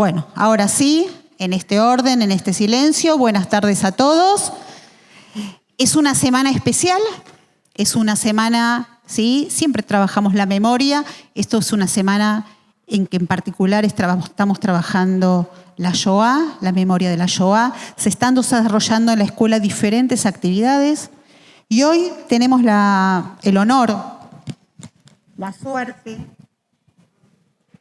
Bueno, ahora sí, en este orden, en este silencio, buenas tardes a todos. Es una semana especial, es una semana, ¿sí? Siempre trabajamos la memoria. Esto es una semana en que en particular estamos trabajando la Shoah, la memoria de la Shoah. Se están desarrollando en la escuela diferentes actividades y hoy tenemos el honor, la suerte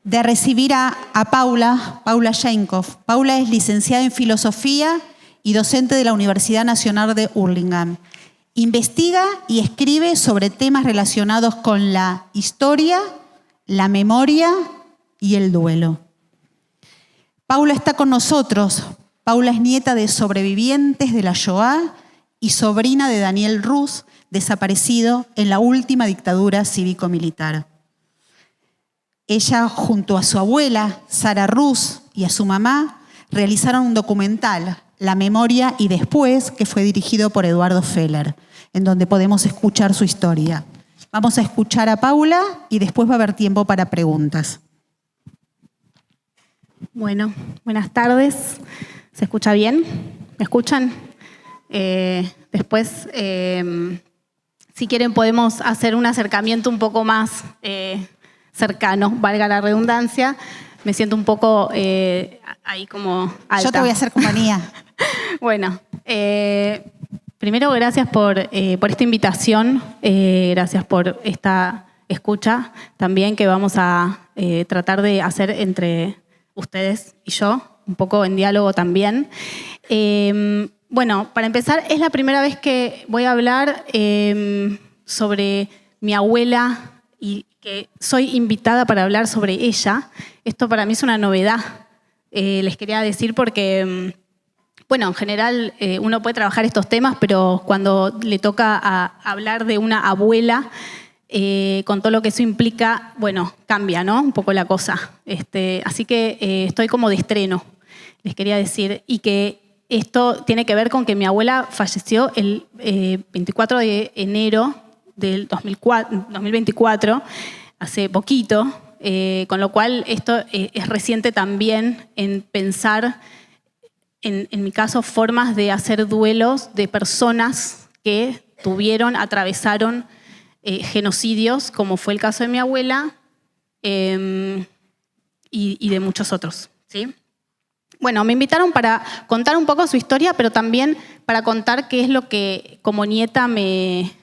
de recibir a Paula Jankov. Paula es licenciada en Filosofía y docente de la Universidad Nacional de Hurlingham. Investiga y escribe sobre temas relacionados con la historia, la memoria y el duelo. Paula está con nosotros. Paula es nieta de sobrevivientes de la Shoah y sobrina de Daniel Rus, desaparecido en la última dictadura cívico-militar. Ella, junto a su abuela, Sara Rus, y a su mamá, realizaron un documental, La memoria y después, que fue dirigido por Eduardo Feller, en donde podemos escuchar su historia. Vamos a escuchar a Paula y después va a haber tiempo para preguntas. Bueno, buenas tardes. ¿Se escucha bien? ¿Me escuchan? Después, si quieren, podemos hacer un acercamiento un poco más cercano, valga la redundancia. Me siento un poco ahí como alta. Yo te voy a hacer compañía. Bueno, primero gracias por esta invitación, gracias por esta escucha también que vamos a tratar de hacer entre ustedes y yo, un poco en diálogo también. Bueno, para empezar, es la primera vez que voy a hablar sobre mi abuela y que soy invitada para hablar sobre ella. Esto para mí es una novedad, les quería decir, porque, bueno, en general uno puede trabajar estos temas, pero cuando le toca hablar de una abuela, con todo lo que eso implica, bueno, cambia, ¿no? Un poco la cosa. Así que estoy como de estreno, les quería decir, y que esto tiene que ver con que mi abuela falleció el 24 de enero del 2024, hace poquito, con lo cual esto es reciente también en pensar, en mi caso, formas de hacer duelos de personas que atravesaron genocidios, como fue el caso de mi abuela, y de muchos otros, ¿sí? Bueno, me invitaron para contar un poco su historia, pero también para contar qué es lo que como nieta me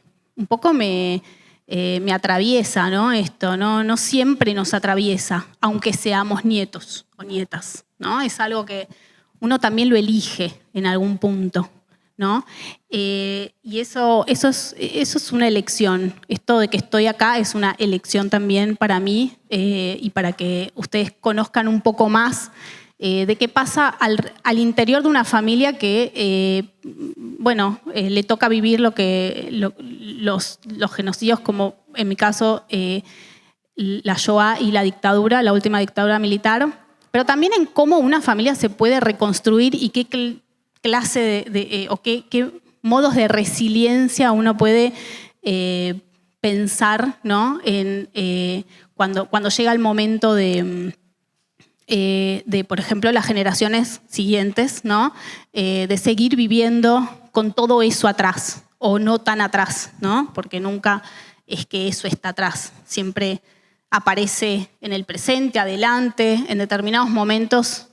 atraviesa, ¿no? Esto, no siempre nos atraviesa, aunque seamos nietos o nietas, ¿no? Es algo que uno también lo elige en algún punto, ¿no? Y eso es una elección. Esto de que estoy acá es una elección también para mí y para que ustedes conozcan un poco más de qué pasa al interior de una familia que, le toca vivir los genocidios, como en mi caso la Shoah y la dictadura, la última dictadura militar, pero también en cómo una familia se puede reconstruir y qué clase o qué modos de resiliencia uno puede pensar, ¿no? Cuando llega el momento de, por ejemplo, las generaciones siguientes, ¿no? De seguir viviendo con todo eso atrás, o no tan atrás, ¿no? Porque nunca es que eso está atrás, siempre aparece en el presente, adelante, en determinados momentos,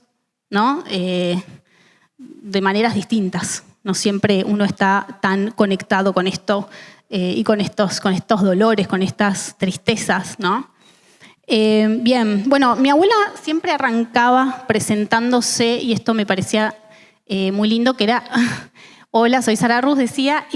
¿no? De maneras distintas. No siempre uno está tan conectado con esto y con estos dolores, con estas tristezas, ¿no? Bien, bueno, mi abuela siempre arrancaba presentándose, y esto me parecía muy lindo, que era, hola, soy Sara Rus, decía,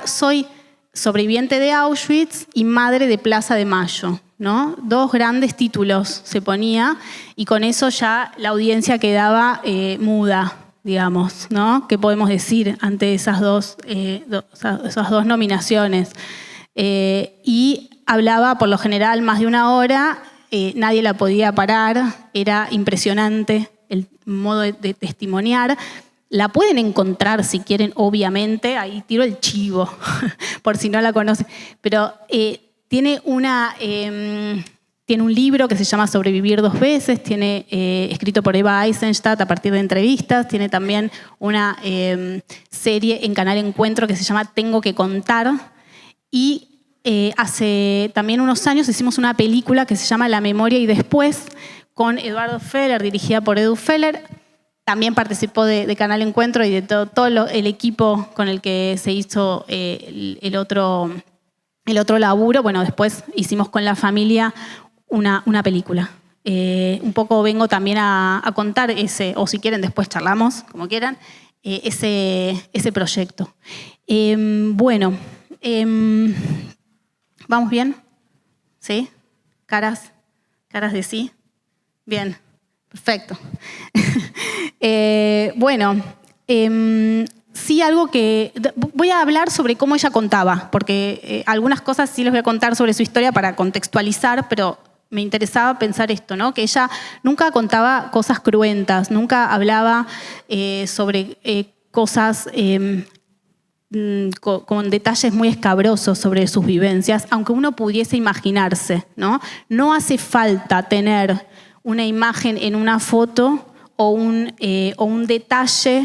soy sobreviviente de Auschwitz y madre de Plaza de Mayo, ¿no? 2 grandes títulos se ponía, y con eso ya la audiencia quedaba muda, digamos, ¿no? ¿Qué podemos decir ante esas dos nominaciones? Y hablaba, por lo general, más de 1 hora, nadie la podía parar, era impresionante el modo de testimoniar. La pueden encontrar si quieren, obviamente, ahí tiro el chivo, por si no la conocen, pero tiene tiene un libro que se llama Sobrevivir 2 veces, tiene escrito por Eva Eisenstadt a partir de entrevistas, tiene también una serie en Canal Encuentro que se llama Tengo que contar, y hace también unos años hicimos una película que se llama La memoria y después, con Eduardo Feller, dirigida por Edu Feller. También participó de Canal Encuentro y de todo el equipo con el que se hizo el otro laburo. Bueno, después hicimos con la familia una película. Un poco vengo también a contar ese, o si quieren después charlamos, como quieran, ese proyecto. Bueno, ¿vamos bien? ¿Sí? ¿Caras de sí? Bien, perfecto. Bueno, sí, algo que... Voy a hablar sobre cómo ella contaba, porque algunas cosas sí les voy a contar sobre su historia para contextualizar, pero me interesaba pensar esto, ¿no? Que ella nunca contaba cosas cruentas, nunca hablaba sobre cosas con detalles muy escabrosos sobre sus vivencias, aunque uno pudiese imaginarse, ¿no? No hace falta tener una imagen en una foto o un detalle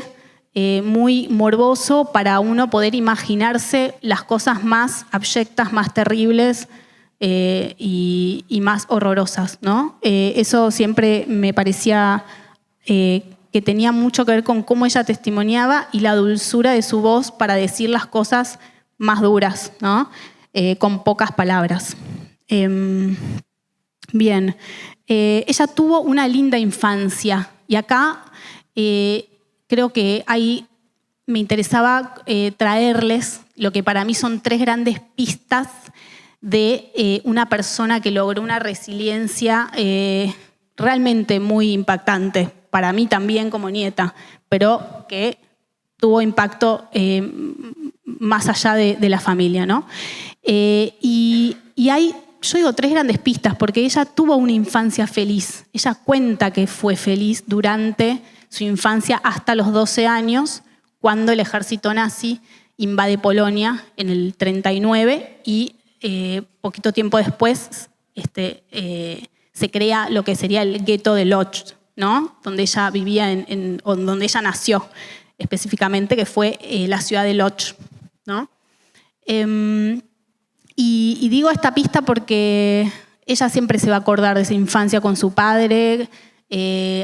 muy morboso para uno poder imaginarse las cosas más abyectas, más terribles y más horrorosas, ¿no? Eso siempre me parecía que tenía mucho que ver con cómo ella testimoniaba y la dulzura de su voz para decir las cosas más duras, ¿no? Con pocas palabras. Bien, ella tuvo una linda infancia y acá creo que ahí me interesaba traerles lo que para mí son 3 grandes pistas de una persona que logró una resiliencia realmente muy impactante, para mí también como nieta, pero que tuvo impacto más allá de la familia, ¿no? Y hay, yo digo 3 grandes pistas, porque ella tuvo una infancia feliz. Ella cuenta que fue feliz durante su infancia hasta los 12 años, cuando el ejército nazi invade Polonia en el 39 y poquito tiempo después se crea lo que sería el gueto de Lodz, ¿no? Donde ella vivía, o donde ella nació específicamente, que fue la ciudad de Lodz, ¿no? Y digo esta pista porque ella siempre se va a acordar de esa infancia con su padre,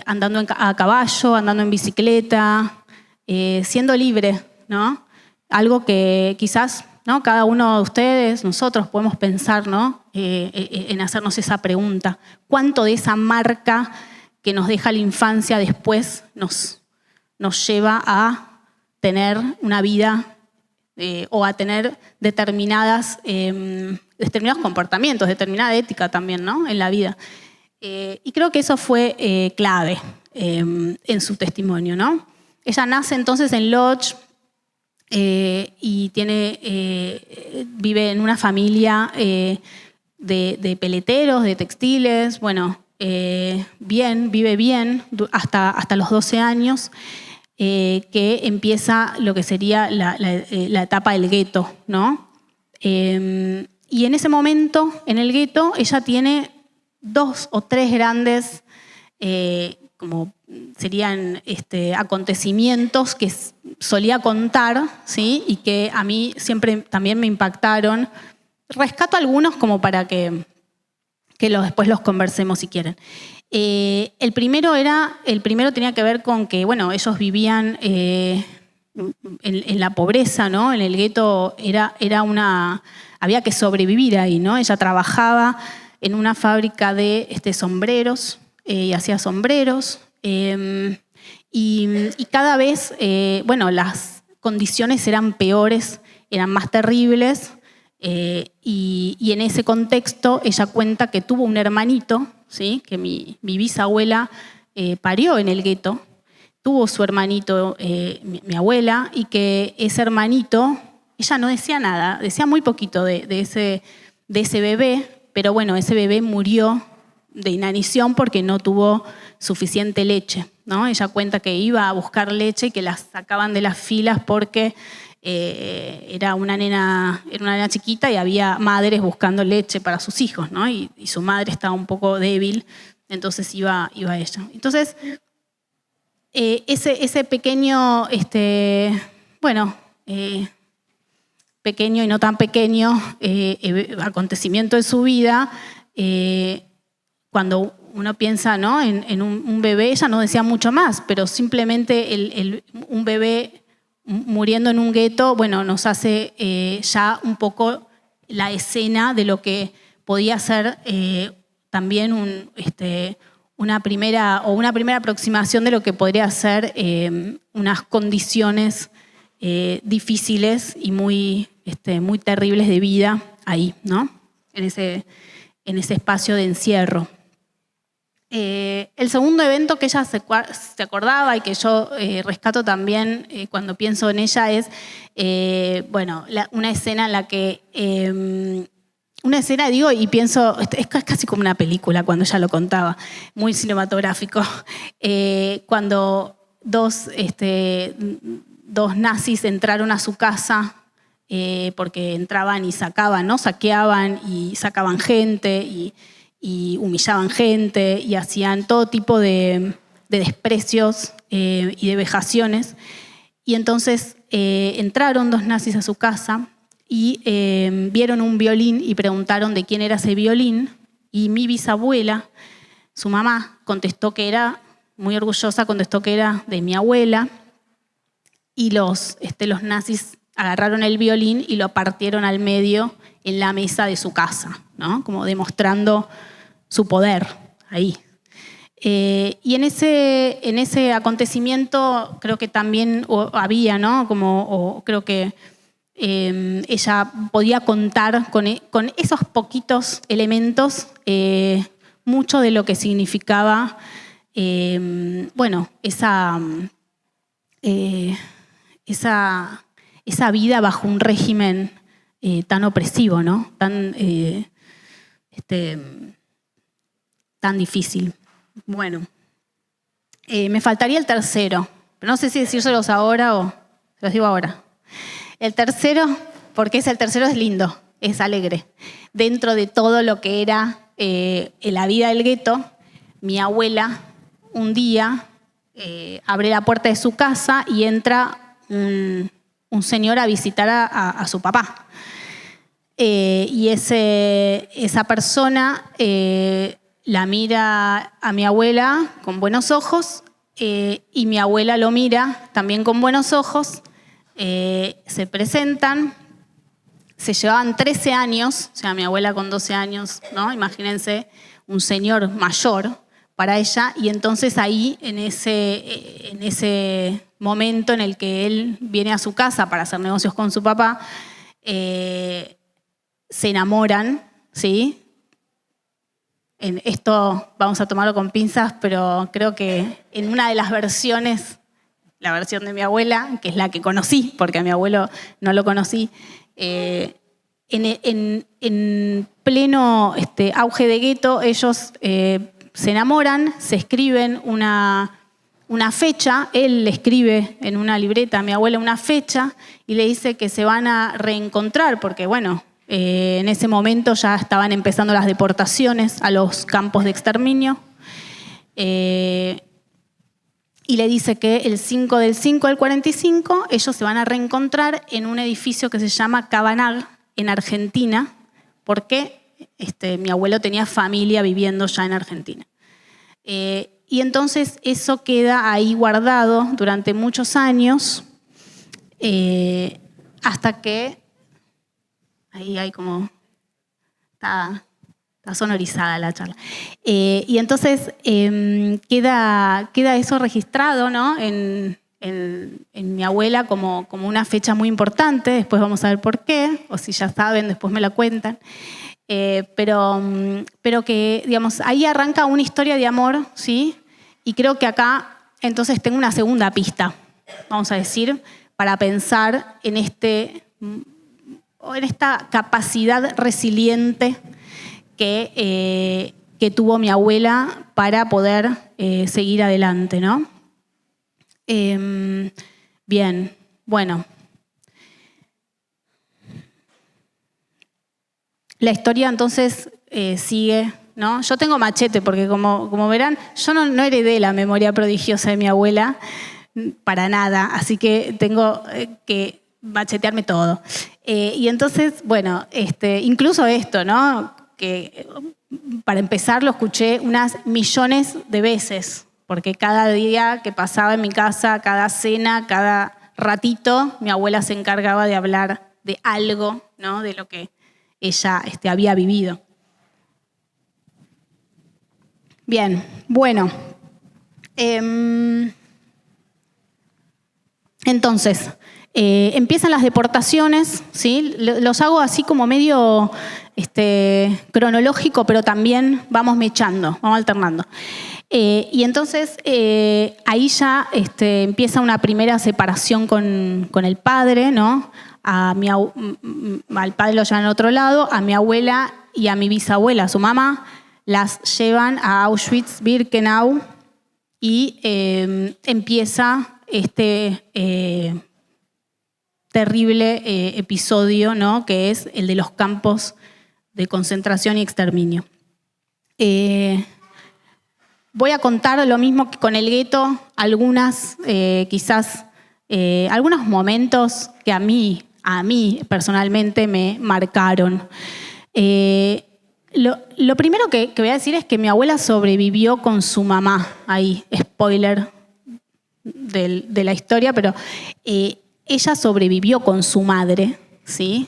andando a caballo, andando en bicicleta, siendo libre, ¿no? Algo que quizás, ¿no?, cada uno de ustedes, nosotros podemos pensar, ¿no?, en hacernos esa pregunta. ¿Cuánto de esa marca que nos deja la infancia después nos lleva a tener una vida o a tener determinados comportamientos, determinada ética también, ¿no?, en la vida? Y creo que eso fue clave en su testimonio, ¿no? Ella nace entonces en Lodz y vive en una familia de peleteros, de textiles, bueno, vive bien hasta los 12 años, que empieza lo que sería la etapa del gueto, ¿no? Y en ese momento, en el gueto, ella tiene 2 o 3 grandes, como serían acontecimientos que solía contar, ¿sí?, y que a mí siempre también me impactaron. Rescato algunos como para que después los conversemos si quieren. El primero tenía que ver con que, bueno, ellos vivían en la pobreza, ¿no? En el gueto había que sobrevivir ahí, ¿no? Ella trabajaba en una fábrica de sombreros y hacía sombreros. Y cada vez, bueno, las condiciones eran peores, eran más terribles. Y en ese contexto ella cuenta que tuvo un hermanito, ¿sí?, que mi bisabuela parió en el gueto. Tuvo su hermanito, mi abuela, y que ese hermanito, ella no decía nada, decía muy poquito de ese bebé, pero bueno, ese bebé murió de inanición porque no tuvo suficiente leche, ¿no? Ella cuenta que iba a buscar leche y que la sacaban de las filas porque era una nena chiquita y había madres buscando leche para sus hijos, ¿no? Y su madre estaba un poco débil, entonces iba ella. Entonces, ese pequeño, pequeño y no tan pequeño acontecimiento de su vida, cuando uno piensa, ¿no?, en un bebé, ella no decía mucho más, pero simplemente un bebé muriendo en un gueto, bueno, nos hace ya un poco la escena de lo que podía ser también una primera aproximación de lo que podría ser unas condiciones difíciles y muy terribles de vida ahí, ¿no? En ese espacio de encierro. El segundo evento que ella se acordaba y que yo rescato también cuando pienso en ella es, una escena en la que, y pienso, es casi como una película cuando ella lo contaba, muy cinematográfico, cuando dos nazis entraron a su casa porque entraban y sacaban, ¿no? Saqueaban y sacaban gente y humillaban gente y hacían todo tipo de desprecios y de vejaciones. Y entonces entraron dos nazis a su casa y vieron un violín y preguntaron de quién era ese violín. Y mi bisabuela, su mamá, contestó que era, muy orgullosa, contestó que era de mi abuela. Y los nazis agarraron el violín y lo partieron al medio en la mesa de su casa, ¿no? Como demostrando su poder ahí. Y en ese acontecimiento creo que también había, ¿no? Creo que ella podía contar con esos poquitos elementos mucho de lo que significaba esa vida bajo un régimen tan opresivo, ¿no? Tan difícil. Bueno, me faltaría el tercero, pero no sé si decírselos ahora o se los digo ahora. El tercero, porque el tercero es lindo, es alegre. Dentro de todo lo que era la vida del gueto, mi abuela un día abre la puerta de su casa y entra un señor a visitar a su papá. Y esa persona la mira a mi abuela con buenos ojos y mi abuela lo mira también con buenos ojos. Se presentan, se llevaban 13 años, o sea, mi abuela con 12 años, ¿no? Imagínense, un señor mayor para ella, y entonces ahí, en ese momento en el que él viene a su casa para hacer negocios con su papá, se enamoran, ¿sí? Esto vamos a tomarlo con pinzas, pero creo que en una de las versiones, la versión de mi abuela, que es la que conocí, porque a mi abuelo no lo conocí, en pleno auge de gueto, ellos se enamoran, se escriben una fecha, él le escribe en una libreta a mi abuela una fecha y le dice que se van a reencontrar, porque bueno, en ese momento ya estaban empezando las deportaciones a los campos de exterminio. Y le dice que el 5 del 5 al 45 ellos se van a reencontrar en un edificio que se llama Cabanag, en Argentina, porque mi abuelo tenía familia viviendo ya en Argentina. Y entonces eso queda ahí guardado durante muchos años, hasta que, ahí hay como, está sonorizada la charla. Y entonces queda eso registrado, ¿no? en mi abuela como una fecha muy importante. Después vamos a ver por qué, o si ya saben, después me la cuentan. Pero que, digamos, ahí arranca una historia de amor, ¿sí? Y creo que acá, entonces, tengo una segunda pista, vamos a decir, para pensar en esta capacidad resiliente que tuvo mi abuela para poder seguir adelante, ¿no? Bien, bueno. La historia entonces sigue, ¿no? Yo tengo machete porque como verán, yo no heredé la memoria prodigiosa de mi abuela para nada, así que tengo que machetearme todo. Y entonces, bueno, incluso esto, ¿no? Que para empezar lo escuché unas millones de veces, porque cada día que pasaba en mi casa, cada cena, cada ratito, mi abuela se encargaba de hablar de algo, ¿no? De lo que ella había vivido. Bien, bueno. Entonces, empiezan las deportaciones, ¿sí? Los hago así como medio cronológico, pero también vamos mechando, vamos alternando. Y entonces ahí ya empieza una primera separación con el padre, ¿no? Al padre lo llevan a otro lado, a mi abuela y a mi bisabuela, su mamá, las llevan a Auschwitz-Birkenau y empieza terrible episodio, ¿no? Que es el de los campos de concentración y exterminio. Voy a contar lo mismo que con el gueto, algunos momentos que a mí personalmente me marcaron. Lo primero que voy a decir es que mi abuela sobrevivió con su mamá, ahí, spoiler de la historia, pero ella sobrevivió con su madre, ¿sí?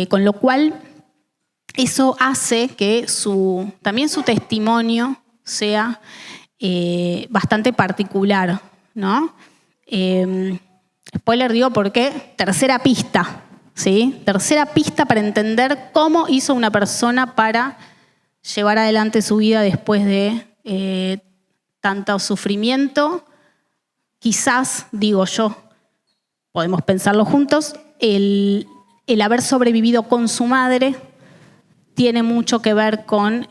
Con lo cual eso hace que también su testimonio sea bastante particular, ¿no? Spoiler digo porque tercera pista, ¿sí? Tercera pista para entender cómo hizo una persona para llevar adelante su vida después de tanto sufrimiento. Quizás, digo yo, podemos pensarlo juntos, el haber sobrevivido con su madre tiene mucho que ver con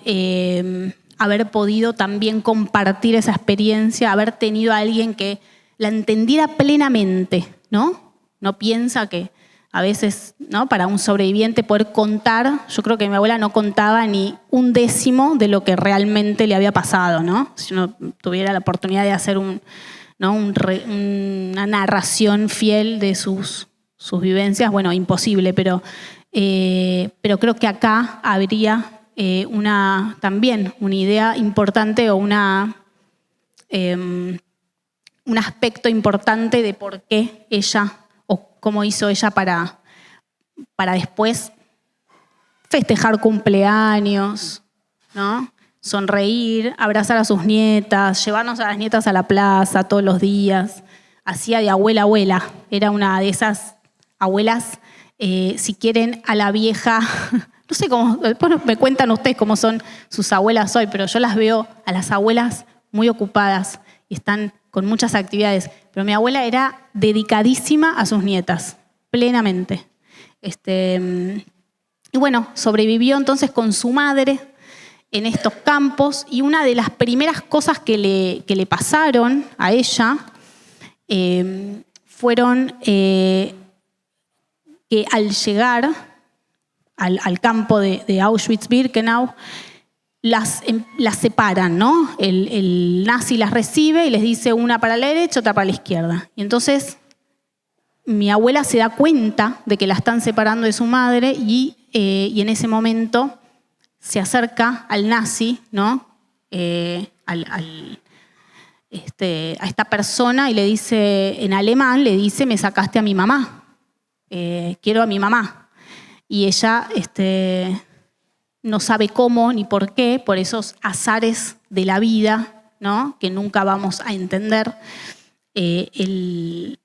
haber podido también compartir esa experiencia, haber tenido a alguien que la entendiera plenamente, ¿no? No piensa que a veces, ¿no? Para un sobreviviente poder contar, yo creo que mi abuela no contaba ni un décimo de lo que realmente le había pasado, ¿no? Si uno tuviera la oportunidad de hacer una narración fiel de sus vivencias, bueno, imposible, pero creo que acá habría también una idea importante o un aspecto importante de por qué ella o cómo hizo ella para después festejar cumpleaños, ¿no? Sonreír, abrazar a sus nietas, llevarnos a las nietas a la plaza todos los días. Hacía de abuela. Era una de esas abuelas, si quieren, a la vieja. No sé cómo, después me cuentan ustedes cómo son sus abuelas hoy, pero yo las veo a las abuelas muy ocupadas y están con muchas actividades. Pero mi abuela era dedicadísima a sus nietas, plenamente. Y bueno, sobrevivió entonces con su madre en estos campos y una de las primeras cosas que le pasaron a ella fueron que al llegar al campo de Auschwitz-Birkenau, las separan, ¿no? El nazi las recibe y les dice una para la derecha, otra para la izquierda. Y entonces mi abuela se da cuenta de que la están separando de su madre y en ese momento se acerca al nazi, ¿no? A esta persona y le dice, en alemán, le dice, me sacaste a mi mamá, quiero a mi mamá. Y ella no sabe cómo ni por qué, por esos azares de la vida, ¿no? Que nunca vamos a entender. El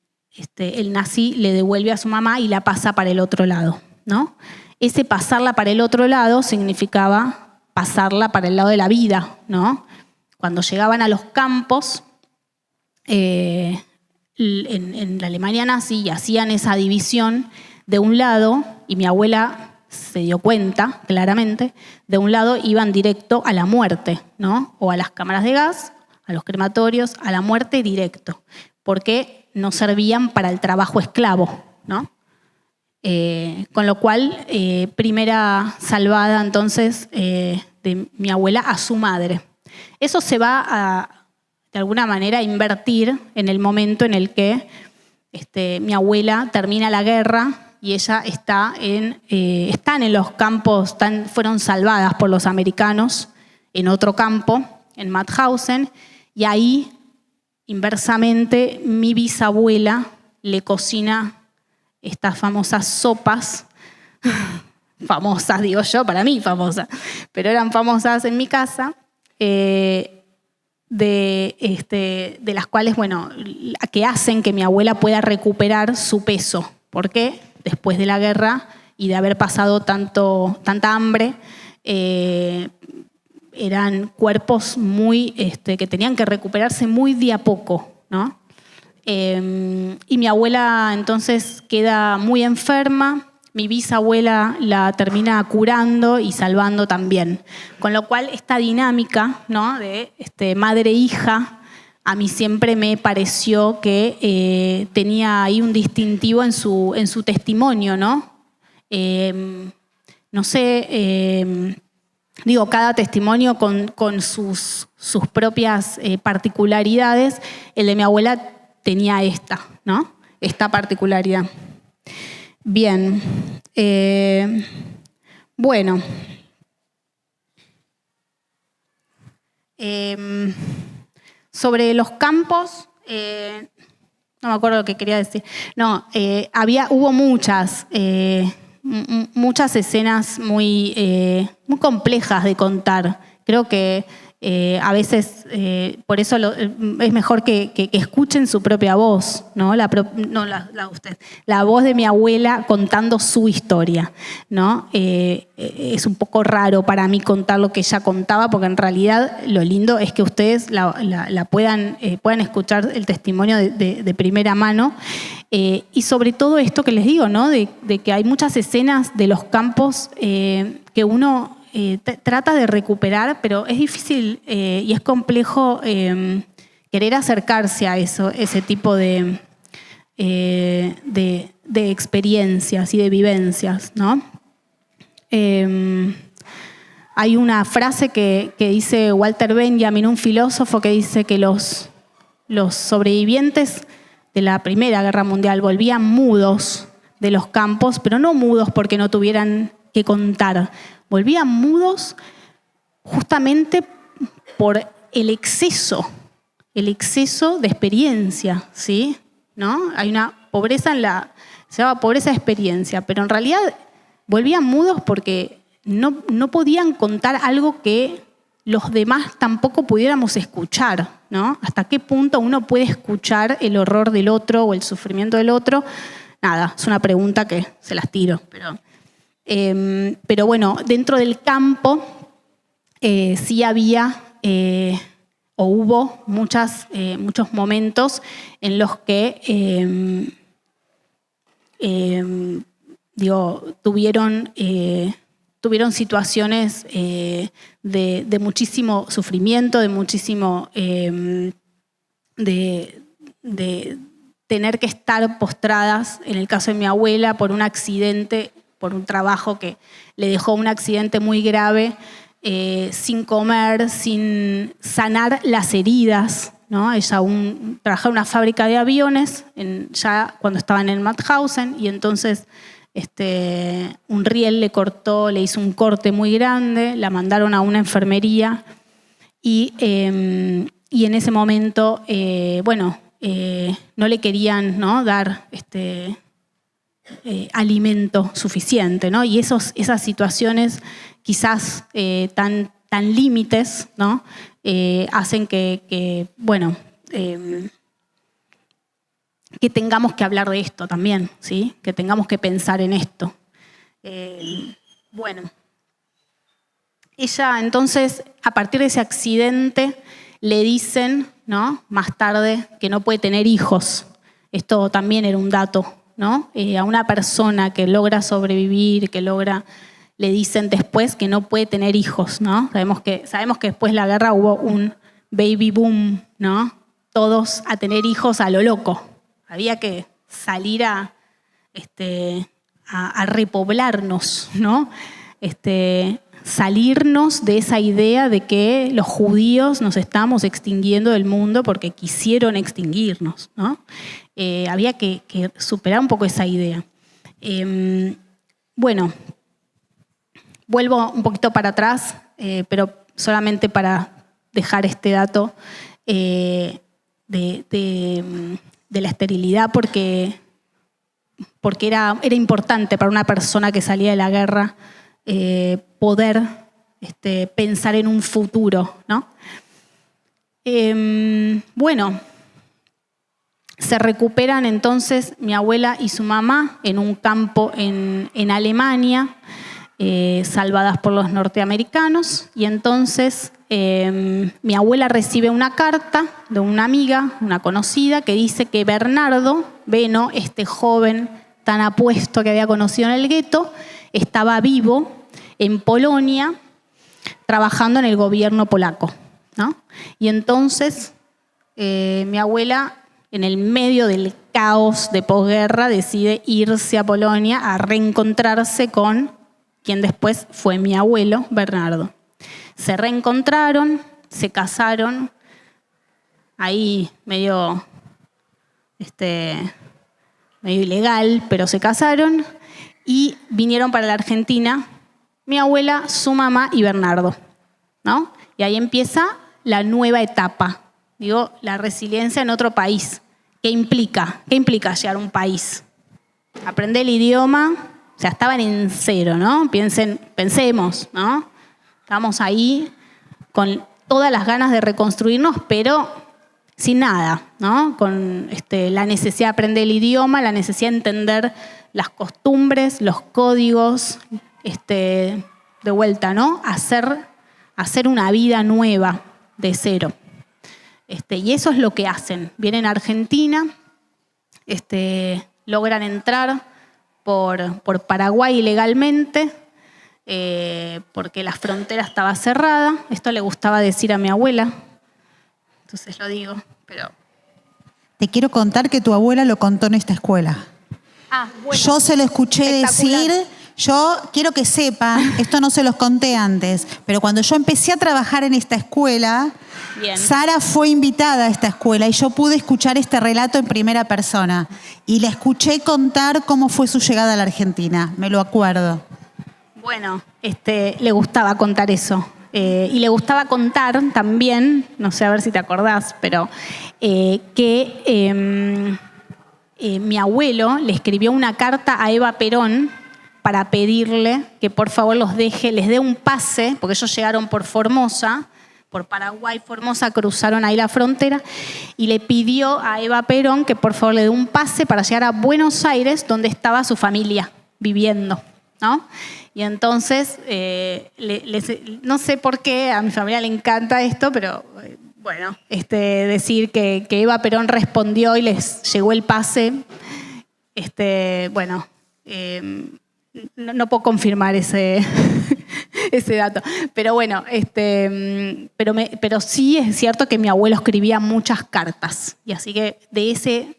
nazi le devuelve a su mamá y la pasa para el otro lado, ¿no? Ese pasarla para el otro lado significaba pasarla para el lado de la vida, ¿no? Cuando llegaban a los campos, en la Alemania nazi, y hacían esa división de un lado, y mi abuela se dio cuenta claramente, de un lado iban directo a la muerte, ¿no? O a las cámaras de gas, a los crematorios, a la muerte directo, porque no servían para el trabajo esclavo, ¿no? Con lo cual, primera salvada entonces de mi abuela a su madre. Eso se va a, de alguna manera, a invertir en el momento en el que mi abuela termina la guerra y ella están en los campos, fueron salvadas por los americanos en otro campo, en Mauthausen, y ahí, inversamente, mi bisabuela le cocina estas famosas sopas, famosas digo yo, para mí famosas, pero eran famosas en mi casa, de las cuales, bueno, que hacen que mi abuela pueda recuperar su peso, porque después de la guerra y de haber pasado tanta hambre, eran cuerpos muy que tenían que recuperarse muy de a poco, ¿no? Y mi abuela entonces queda muy enferma, mi bisabuela la termina curando y salvando también. Con lo cual esta dinámica, ¿no?, de madre-hija, a mí siempre me pareció que tenía ahí un distintivo en su testimonio, ¿no? No sé, digo, cada testimonio con sus propias particularidades. El de mi abuela tenía ¿no? Esta particularidad. Bien. Bueno. Sobre los campos, no me acuerdo lo que quería decir. No, hubo muchas escenas muy complejas de contar. Creo que a veces, por eso es mejor que escuchen su propia voz, ¿no? La voz de mi abuela contando su historia, ¿no? Es un poco raro para mí contar lo que ella contaba, porque en realidad lo lindo es que ustedes puedan escuchar el testimonio de primera mano. Y sobre todo esto que les digo, ¿no? De que hay muchas escenas de los campos que uno trata de recuperar, pero es difícil y es complejo querer acercarse a ese tipo de experiencias y de vivencias, ¿no? Hay una frase que dice Walter Benjamin, un filósofo, que dice que los sobrevivientes de la Primera Guerra Mundial volvían mudos de los campos, pero no mudos porque no tuvieran que contar, volvían mudos justamente por el exceso de experiencia, ¿sí? ¿No? Hay una pobreza se llama pobreza de experiencia, pero en realidad volvían mudos porque no podían contar algo que los demás tampoco pudiéramos escuchar, ¿no? ¿Hasta qué punto uno puede escuchar el horror del otro o el sufrimiento del otro? Nada, es una pregunta que se las tiro, pero bueno, dentro del campo sí había o hubo muchos momentos en los que tuvieron situaciones de muchísimo sufrimiento, de muchísimo de tener que estar postradas, en el caso de mi abuela, por un accidente, por un trabajo que le dejó un accidente muy grave, sin comer, sin sanar las heridas, ¿no? Ella trabajaba en una fábrica de aviones, ya cuando estaban en Mauthausen, y entonces un riel le hizo un corte muy grande, la mandaron a una enfermería y en ese momento, no le querían, ¿no?, dar alimento suficiente, ¿no? Y esas situaciones quizás tan límites, ¿no?, hacen que tengamos que hablar de esto también, ¿sí? Que tengamos que pensar en esto. Ella entonces, a partir de ese accidente, le dicen, ¿no?, más tarde, que no puede tener hijos. Esto también era un dato, ¿no? A una persona que logra sobrevivir, le dicen después que no puede tener hijos, ¿no? Sabemos que después de la guerra hubo un baby boom, ¿no? Todos a tener hijos a lo loco. Había que salir a a repoblarnos, ¿no? Salirnos de esa idea de que los judíos nos estamos extinguiendo del mundo porque quisieron extinguirnos, ¿no? Había que superar un poco esa idea. Bueno, vuelvo un poquito para atrás, pero solamente para dejar este dato de la esterilidad, porque era importante para una persona que salía de la guerra poder pensar en un futuro, ¿no? Bueno, se recuperan entonces mi abuela y su mamá en un campo en Alemania, salvadas por los norteamericanos, y entonces mi abuela recibe una carta de una amiga, una conocida, que dice que Bernardo Beno, este joven tan apuesto que había conocido en el gueto, estaba vivo en Polonia trabajando en el gobierno polaco, ¿no? Y entonces mi abuela, en el medio del caos de posguerra, decide irse a Polonia a reencontrarse con quien después fue mi abuelo, Bernardo. Se reencontraron, se casaron, ahí medio ilegal, pero se casaron y vinieron para la Argentina mi abuela, su mamá y Bernardo, ¿no? Y ahí empieza la nueva etapa, digo, la resiliencia en otro país. ¿Qué implica? ¿Qué implica llegar a un país? Aprender el idioma, o sea, estaban en cero, ¿no? Pensemos, ¿no? Estábamos ahí con todas las ganas de reconstruirnos, pero sin nada, ¿no? Con la necesidad de aprender el idioma, la necesidad de entender las costumbres, los códigos, de vuelta, ¿no? Hacer una vida nueva de cero. Y eso es lo que hacen. Vienen a Argentina, logran entrar por Paraguay ilegalmente, porque la frontera estaba cerrada. Esto le gustaba decir a mi abuela, entonces lo digo, pero... Te quiero contar que tu abuela lo contó en esta escuela. Bueno, yo se lo escuché decir, yo quiero que sepan, esto no se los conté antes, pero cuando yo empecé a trabajar en esta escuela, bien, Sara fue invitada a esta escuela y yo pude escuchar este relato en primera persona. Y la escuché contar cómo fue su llegada a la Argentina, me lo acuerdo. Bueno, le gustaba contar eso. Y le gustaba contar también, no sé a ver si te acordás, pero que mi abuelo le escribió una carta a Eva Perón para pedirle que por favor les dé un pase, porque ellos llegaron por Formosa, por Paraguay, Formosa, cruzaron ahí la frontera, y le pidió a Eva Perón que por favor le dé un pase para llegar a Buenos Aires, donde estaba su familia viviendo, ¿no? Y entonces, no sé por qué, a mi familia le encanta esto, pero bueno, decir que Eva Perón respondió y les llegó el pase, bueno, no puedo confirmar ese dato. Pero bueno, pero sí es cierto que mi abuelo escribía muchas cartas. Y así que de ese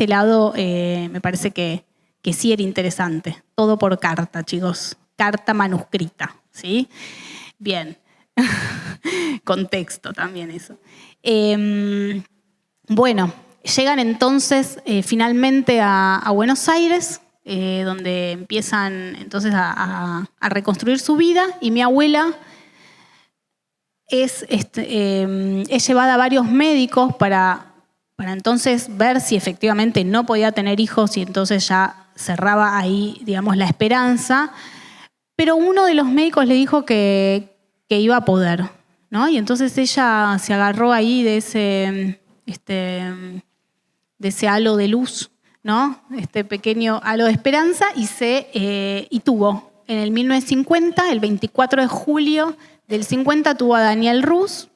lado me parece que sí era interesante. Todo por carta, chicos. Carta manuscrita, ¿sí? Bien. Contexto también eso. Bueno, llegan entonces finalmente a Buenos Aires, donde empiezan entonces a reconstruir su vida, y mi abuela es llevada a varios médicos para entonces ver si efectivamente no podía tener hijos, y entonces ya cerraba ahí, digamos, la esperanza. Pero uno de los médicos le dijo que iba a poder, ¿no? Y entonces ella se agarró ahí de ese halo de luz, ¿no? Este pequeño halo de esperanza, y tuvo en el 1950, el 24 de julio del 50, tuvo a Daniel Rus,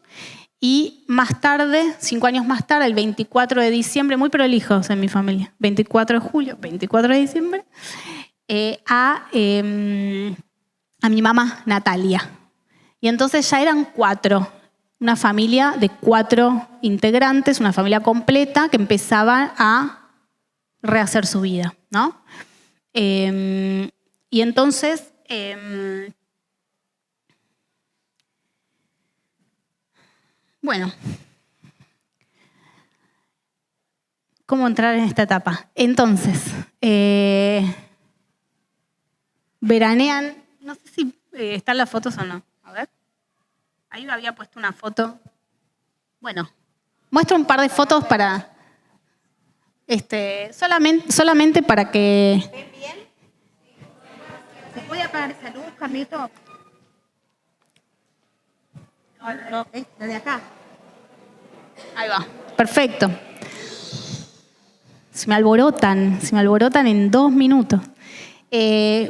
y más tarde, 5 años más tarde, el 24 de diciembre, muy prolijos en mi familia, 24 de julio, 24 de diciembre, a mi mamá, Natalia. Y entonces ya eran 4, una familia de 4 integrantes, una familia completa que empezaba a rehacer su vida, ¿no? Y entonces, bueno, ¿cómo entrar en esta etapa? Entonces, veranean, no sé si están las fotos o no. A ver, ahí había puesto una foto. Bueno, muestro un par de fotos para, solamente para que... ¿Ven bien? ¿Se puede apagar esa luz, Carlito? No, desde acá. Ahí va, perfecto. Se me alborotan en 2 minutos.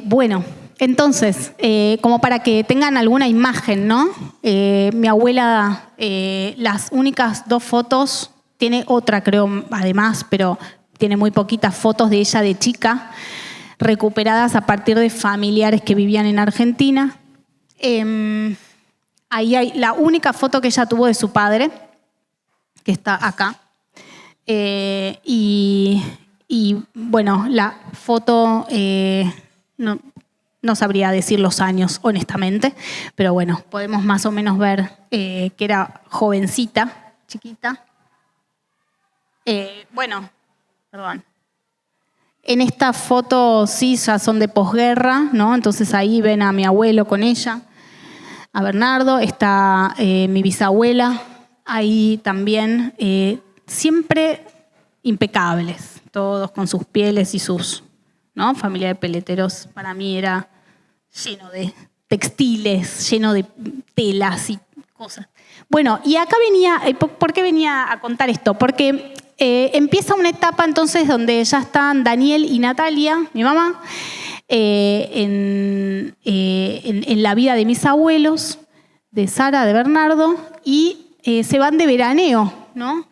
Bueno, entonces, como para que tengan alguna imagen, ¿no? Mi abuela, las únicas 2 fotos, tiene otra creo además, pero tiene muy poquitas fotos de ella de chica, recuperadas a partir de familiares que vivían en Argentina. Ahí hay la única foto que ella tuvo de su padre, que está acá. Y bueno, la foto, no sabría decir los años, honestamente, pero bueno, podemos más o menos ver que era jovencita, chiquita. Bueno, perdón. En esta foto sí ya son de posguerra, ¿no? Entonces ahí ven a mi abuelo con ella, a Bernardo, está mi bisabuela, ahí también, siempre impecables, todos con sus pieles y sus, ¿no? Familia de peleteros para mí era lleno de textiles, lleno de telas y cosas. Bueno, y acá venía, ¿por qué venía a contar esto? Porque empieza una etapa entonces donde ya están Daniel y Natalia, mi mamá, en la vida de mis abuelos, de Sara, de Bernardo, y se van de veraneo, ¿no?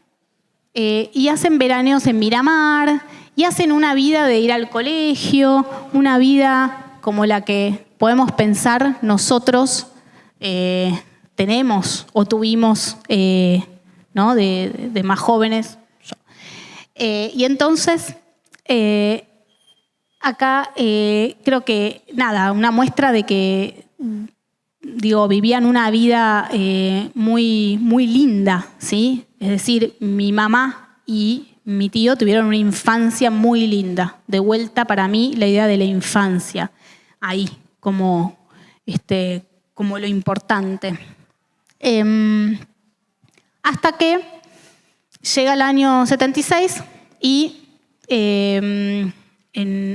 Y hacen veraneos en Miramar, y hacen una vida de ir al colegio, una vida como la que podemos pensar nosotros tenemos o tuvimos, ¿no? de más jóvenes. Y entonces, acá creo que, nada, una muestra de que, digo, vivían una vida muy, muy linda, ¿sí? Es decir, mi mamá y mi tío tuvieron una infancia muy linda. De vuelta, para mí, la idea de la infancia, ahí, como lo importante. Hasta que llega el año 76 y en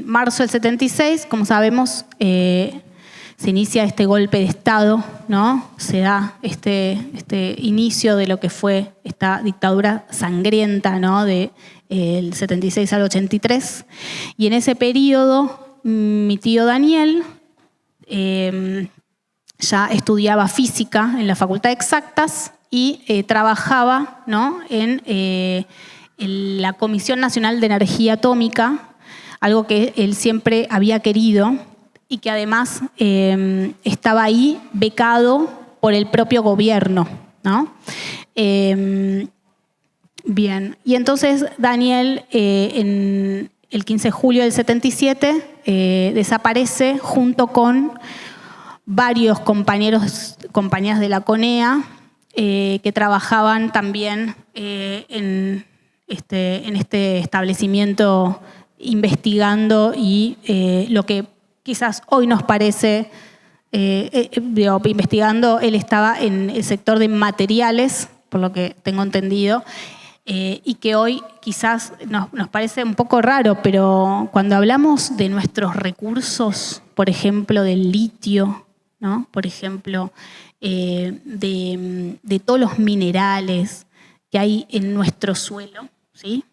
marzo del 76, como sabemos, se inicia este golpe de Estado, ¿no? Se da este inicio de lo que fue esta dictadura sangrienta, ¿no? Del 76 al 83. Y en ese periodo, mi tío Daniel ya estudiaba física en la Facultad de Exactas y trabajaba, ¿no? en la Comisión Nacional de Energía Atómica, algo que él siempre había querido y que además estaba ahí becado por el propio gobierno, ¿no? Bien, y entonces Daniel en el 15 de julio del 77 desaparece junto con varios compañeras de la CONEA que trabajaban también en este establecimiento investigando y lo que quizás hoy nos parece, investigando, él estaba en el sector de materiales, por lo que tengo entendido, y que hoy quizás nos parece un poco raro, pero cuando hablamos de nuestros recursos, por ejemplo, del litio, ¿no? Por ejemplo, de todos los minerales que hay en nuestro suelo, ¿sí?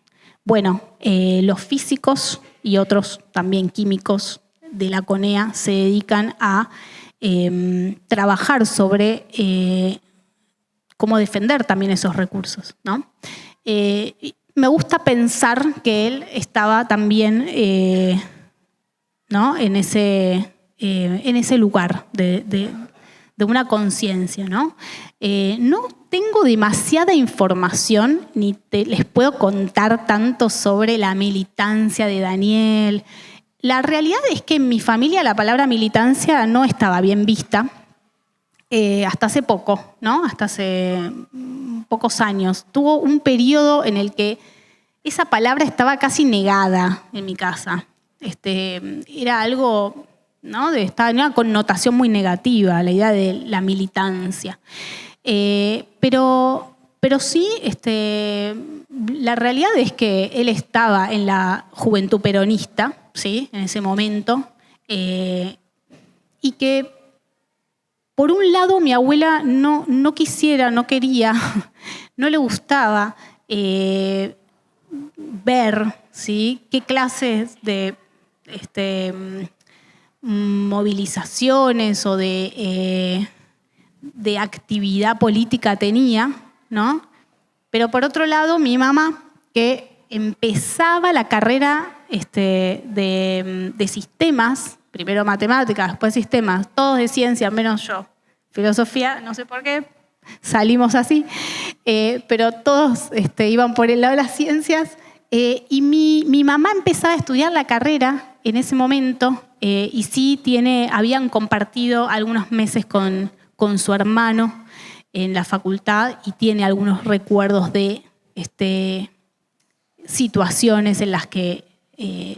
Bueno, los físicos y otros también químicos de la CONEA se dedican a trabajar sobre cómo defender también esos recursos, ¿no? Me gusta pensar que él estaba también ¿no? en ese lugar de una conciencia, ¿no? No tengo demasiada información, ni les puedo contar tanto sobre la militancia de Daniel. La realidad es que en mi familia la palabra militancia no estaba bien vista hasta hace poco, ¿no? Hasta hace pocos años. Tuvo un periodo en el que esa palabra estaba casi negada en mi casa. Era algo, ¿no? Estaba en una connotación muy negativa, la idea de la militancia. Pero sí, la realidad es que él estaba en la juventud peronista, ¿sí? En ese momento, y que por un lado mi abuela no quería, no le gustaba ver, ¿sí? Qué clases de movilizaciones o de actividad política tenía, ¿no? Pero por otro lado, mi mamá, que empezaba la carrera de sistemas, primero matemáticas, después sistemas, todos de ciencia, menos yo. Filosofía, no sé por qué, salimos así, pero todos iban por el lado de las ciencias. Y mi mamá empezaba a estudiar la carrera en ese momento y sí habían compartido algunos meses con su hermano en la facultad y tiene algunos recuerdos de situaciones en las que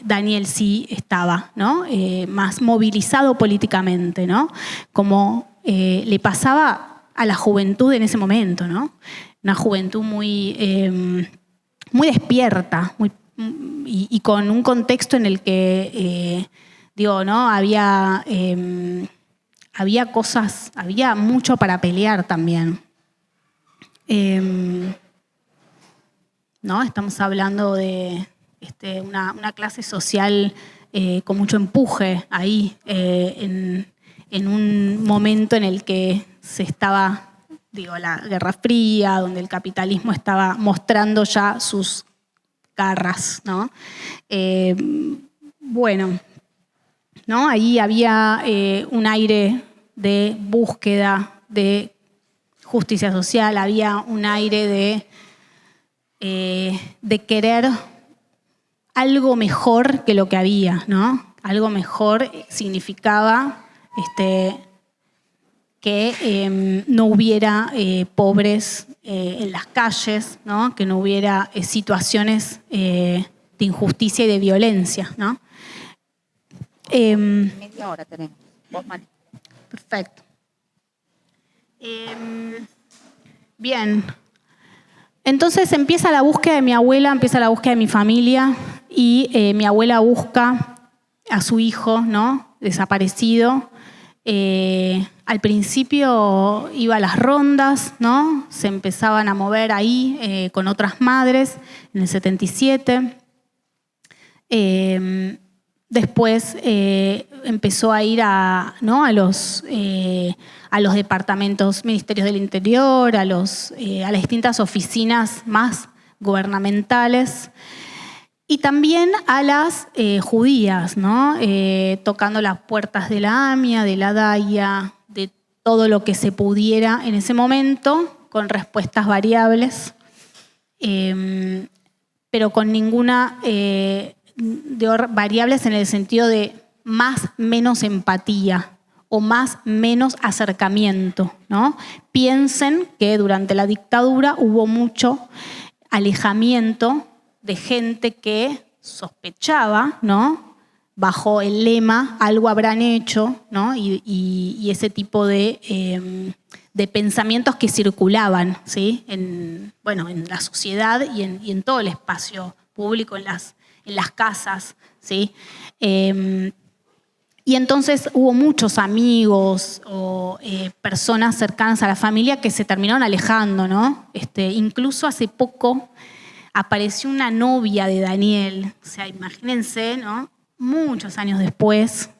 Daniel sí estaba, ¿no? Más movilizado políticamente, ¿no? Como le pasaba a la juventud en ese momento, ¿no? Una juventud muy despierta y con un contexto en el que, ¿no? Había cosas, había mucho para pelear también. ¿No? Estamos hablando de una clase social con mucho empuje ahí, en un momento en el que se estaba, la Guerra Fría, donde el capitalismo estaba mostrando ya sus garras, ¿no? ¿No? Ahí había un aire de búsqueda de justicia social, había un aire de querer algo mejor que lo que había, ¿no? Algo mejor significaba que no hubiera pobres en las calles, ¿no? Que no hubiera situaciones de injusticia y de violencia, ¿no? Media hora tenemos. Vos, Mari. Perfecto. Bien. Entonces empieza la búsqueda de mi abuela, empieza la búsqueda de mi familia y mi abuela busca a su hijo, ¿no? Desaparecido. Al principio iba a las rondas, ¿no? Se empezaban a mover ahí con otras madres en el 77. Después empezó a ir a los departamentos, ministerios del interior, a las distintas oficinas más gubernamentales y también a las judías, ¿no? Tocando las puertas de la AMIA, de la DAIA, de todo lo que se pudiera en ese momento, con respuestas variables, pero con ninguna variables en el sentido de menos empatía o menos acercamiento, ¿no? Piensen que durante la dictadura hubo mucho alejamiento de gente que sospechaba, ¿no? Bajo el lema algo habrán hecho, ¿no? Y ese tipo de pensamientos que circulaban, ¿sí? En la sociedad y en todo el espacio público, en las casas, ¿sí? Y entonces hubo muchos amigos o personas cercanas a la familia que se terminaron alejando, ¿no? Incluso hace poco apareció una novia de Daniel, o sea, imagínense, ¿no? Muchos años después,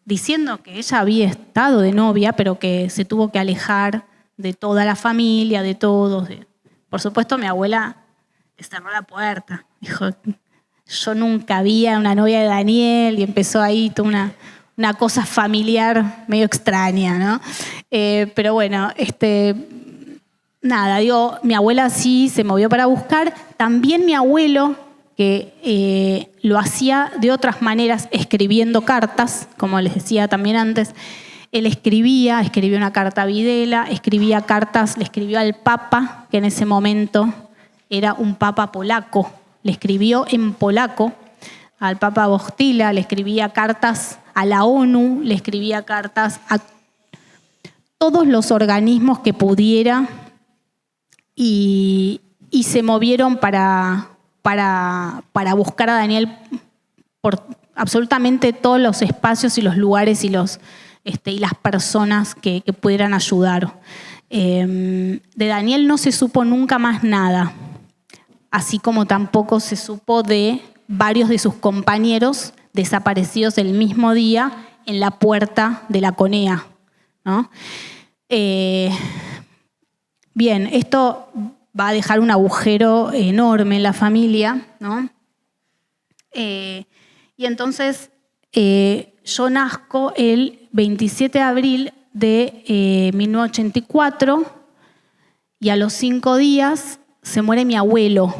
diciendo que ella había estado de novia, pero que se tuvo que alejar de toda la familia, de todos. Por supuesto, mi abuela le cerró la puerta, dijo, yo nunca vi a una novia de Daniel, y empezó ahí toda una cosa familiar medio extraña, ¿no? Pero bueno, nada, mi abuela sí se movió para buscar. También mi abuelo que lo hacía de otras maneras, escribiendo cartas, como les decía también antes. Él escribió una carta a Videla, escribía cartas, le escribió al Papa, que en ese momento era un Papa polaco, le escribió en polaco al Papa Wojtyła, le escribía cartas a la ONU, le escribía cartas a todos los organismos que pudiera y se movieron para buscar a Daniel por absolutamente todos los espacios y los lugares y las personas que pudieran ayudar. De Daniel no se supo nunca más nada, así como tampoco se supo de varios de sus compañeros desaparecidos el mismo día en la puerta de la CONEA, ¿no? Bien, esto va a dejar un agujero enorme en la familia, ¿no? Y entonces yo nazco el 27 de abril de 1984 y a los 5 días se muere mi abuelo,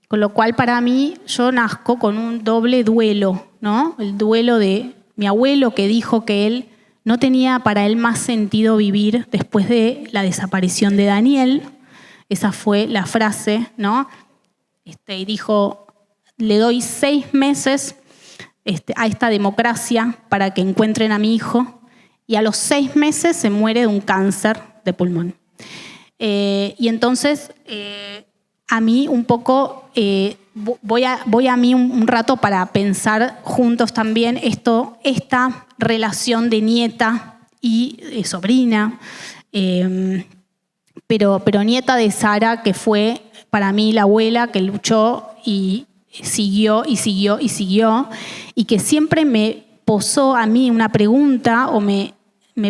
con lo cual para mí yo nazco con un doble duelo, ¿no? El duelo de mi abuelo, que dijo que él no tenía para él más sentido vivir después de la desaparición de Daniel. Esa fue la frase, ¿no? Y dijo, le doy 6 meses a esta democracia para que encuentren a mi hijo, y a los 6 meses se muere de un cáncer de pulmón. Y entonces, a mí un poco, voy a mí un rato para pensar juntos también esta relación de nieta y sobrina, pero nieta de Sara, que fue para mí la abuela que luchó y siguió y siguió y siguió, y que siempre me posó a mí una pregunta, o me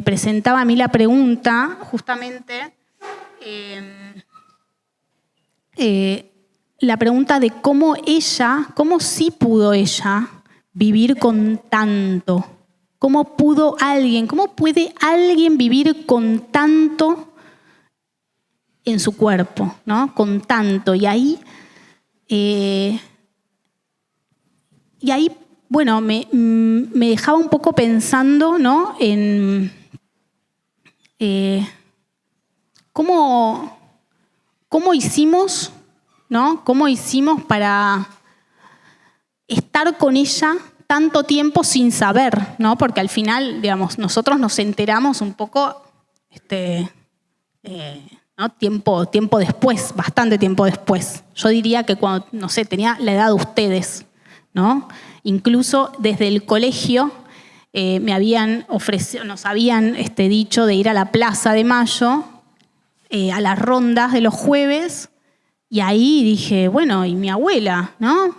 presentaba a mí la pregunta, justamente, la pregunta de cómo sí pudo ella vivir con tanto. ¿Cómo puede alguien vivir con tanto en su cuerpo, ¿no? Con tanto. Y ahí, bueno, me dejaba un poco pensando, ¿no? En cómo hicimos, ¿no? ¿Cómo hicimos para estar con ella tanto tiempo sin saber, ¿no? Porque al final, digamos, nosotros nos enteramos un poco, ¿no? Tiempo después, bastante tiempo después. Yo diría que cuando, no sé, tenía la edad de ustedes, ¿no? Incluso desde el colegio nos habían dicho de ir a la Plaza de Mayo, a las rondas de los jueves, y ahí dije, bueno, y mi abuela, ¿no?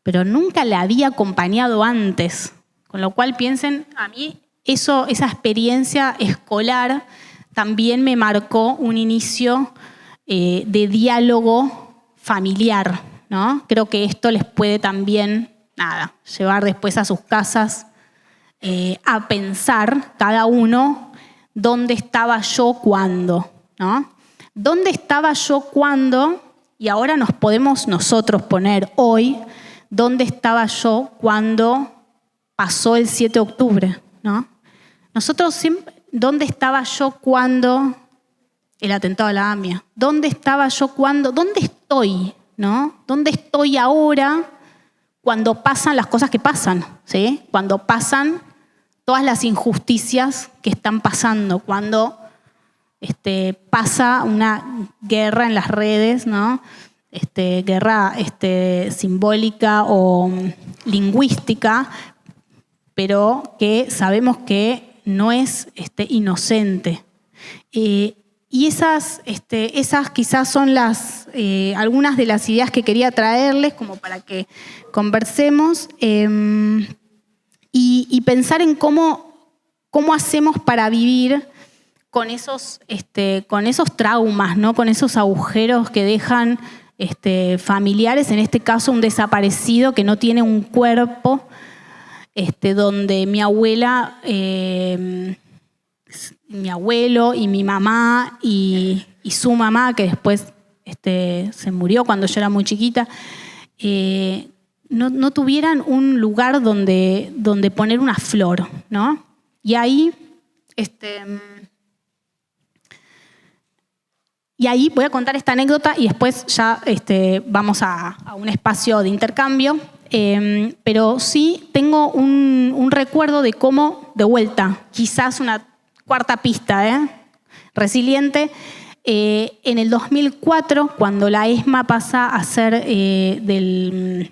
Pero nunca la había acompañado antes. Con lo cual piensen, a mí esa experiencia escolar también me marcó un inicio de diálogo familiar, ¿no? Creo que esto les puede también, llevar después a sus casas a pensar cada uno dónde estaba yo cuándo, ¿no? ¿Dónde estaba yo cuándo? Y ahora nos podemos nosotros poner hoy, ¿dónde estaba yo cuando pasó el 7 de octubre? ¿No? Nosotros siempre, ¿dónde estaba yo cuando el atentado a la AMIA? ¿Dónde estaba yo cuando? ¿Dónde estoy? ¿No? ¿Dónde estoy ahora cuando pasan las cosas que pasan? ¿Sí? Cuando pasan todas las injusticias que están pasando, cuando pasa una guerra en las redes, ¿no? Guerra simbólica o lingüística, pero que sabemos que no es inocente. Y esas quizás son algunas de las ideas que quería traerles como para que conversemos y pensar en cómo hacemos para vivir con esos traumas, ¿no? Con esos agujeros que dejan familiares, en este caso un desaparecido que no tiene un cuerpo, donde mi abuela, mi abuelo y mi mamá y su mamá, que después se murió cuando yo era muy chiquita, no tuvieran un lugar donde poner una flor, ¿no? Y ahí voy a contar esta anécdota y después ya vamos a un espacio de intercambio. Pero sí tengo un recuerdo de cómo, de vuelta, quizás una cuarta pista, resiliente. En el 2004, cuando la ESMA pasa a ser del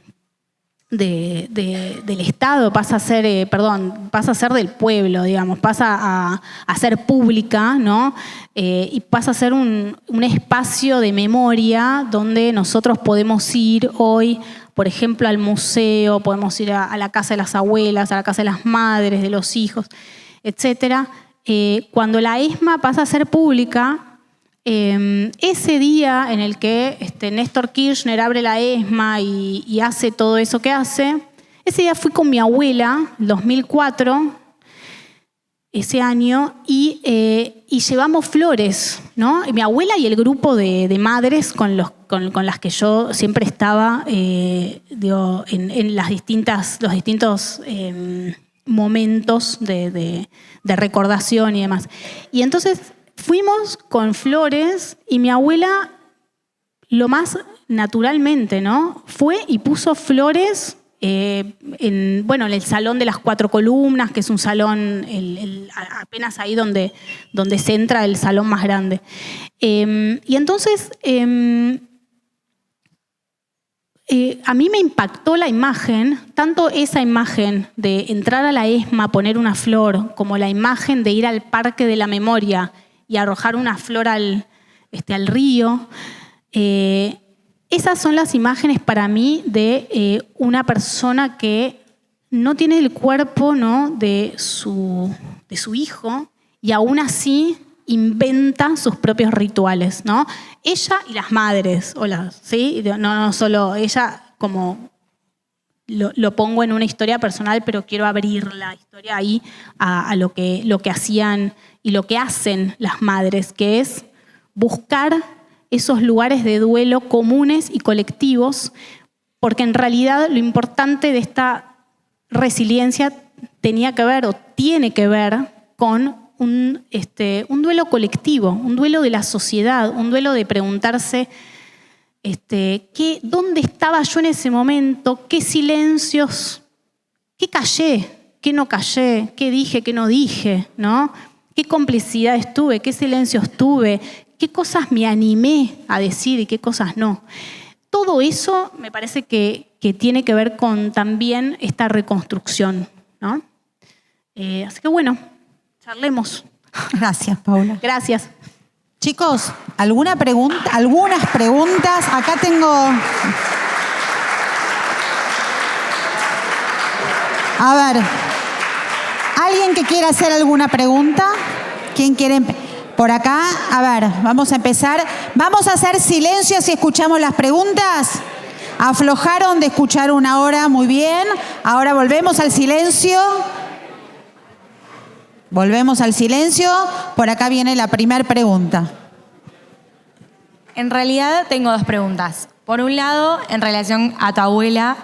Estado, pasa a ser del pueblo, digamos, pasa a ser pública, ¿no? Y pasa a ser un espacio de memoria donde nosotros podemos ir hoy, por ejemplo, al museo, podemos ir a la casa de las abuelas, a la casa de las madres, de los hijos, etc. Cuando la ESMA pasa a ser pública, ese día en el que Néstor Kirchner abre la ESMA y hace todo eso que hace, ese día fui con mi abuela, 2004, ese año, y llevamos flores, ¿no? Y mi abuela y el grupo de madres con las que yo siempre estaba en los distintos momentos de recordación y demás. Y entonces fuimos con flores y mi abuela, lo más naturalmente, ¿no? Fue y puso flores en el Salón de las 4 Columnas, que es un salón apenas ahí donde se entra el salón más grande. Y entonces a mí me impactó la imagen, tanto esa imagen de entrar a la ESMA, poner una flor, como la imagen de ir al Parque de la Memoria y arrojar una flor al río. Esas son las imágenes para mí de una persona que no tiene el cuerpo, ¿no?, de su hijo y aún así inventa sus propios rituales, ¿no? Ella y las madres, ¿sí? No solo ella, como lo pongo en una historia personal, pero quiero abrir la historia ahí a lo que hacían y lo que hacen las madres, que es buscar esos lugares de duelo comunes y colectivos, porque en realidad lo importante de esta resiliencia tenía que ver o tiene que ver con un duelo colectivo, un duelo de la sociedad, un duelo de preguntarse ¿dónde estaba yo en ese momento? ¿Qué silencios? ¿Qué callé? ¿Qué no callé? ¿Qué dije? ¿Qué no dije? ¿No? ¿Qué complicidades tuve? ¿Qué silencios tuve? ¿Qué cosas me animé a decir y qué cosas no? Todo eso me parece que tiene que ver con también esta reconstrucción, ¿no? Así que bueno, charlemos. Gracias, Paula. Gracias. Chicos, ¿alguna pregunta? Algunas preguntas. Acá tengo... A ver, ¿alguien que quiera hacer alguna pregunta? ¿Quién quiere? Por acá, a ver, vamos a empezar. Vamos a hacer silencio si escuchamos las preguntas. Aflojaron de escuchar una hora, muy bien. Ahora volvemos al silencio. Volvemos al silencio. Por acá viene la primera pregunta. En realidad tengo dos preguntas. Por un lado, en relación a tu abuela,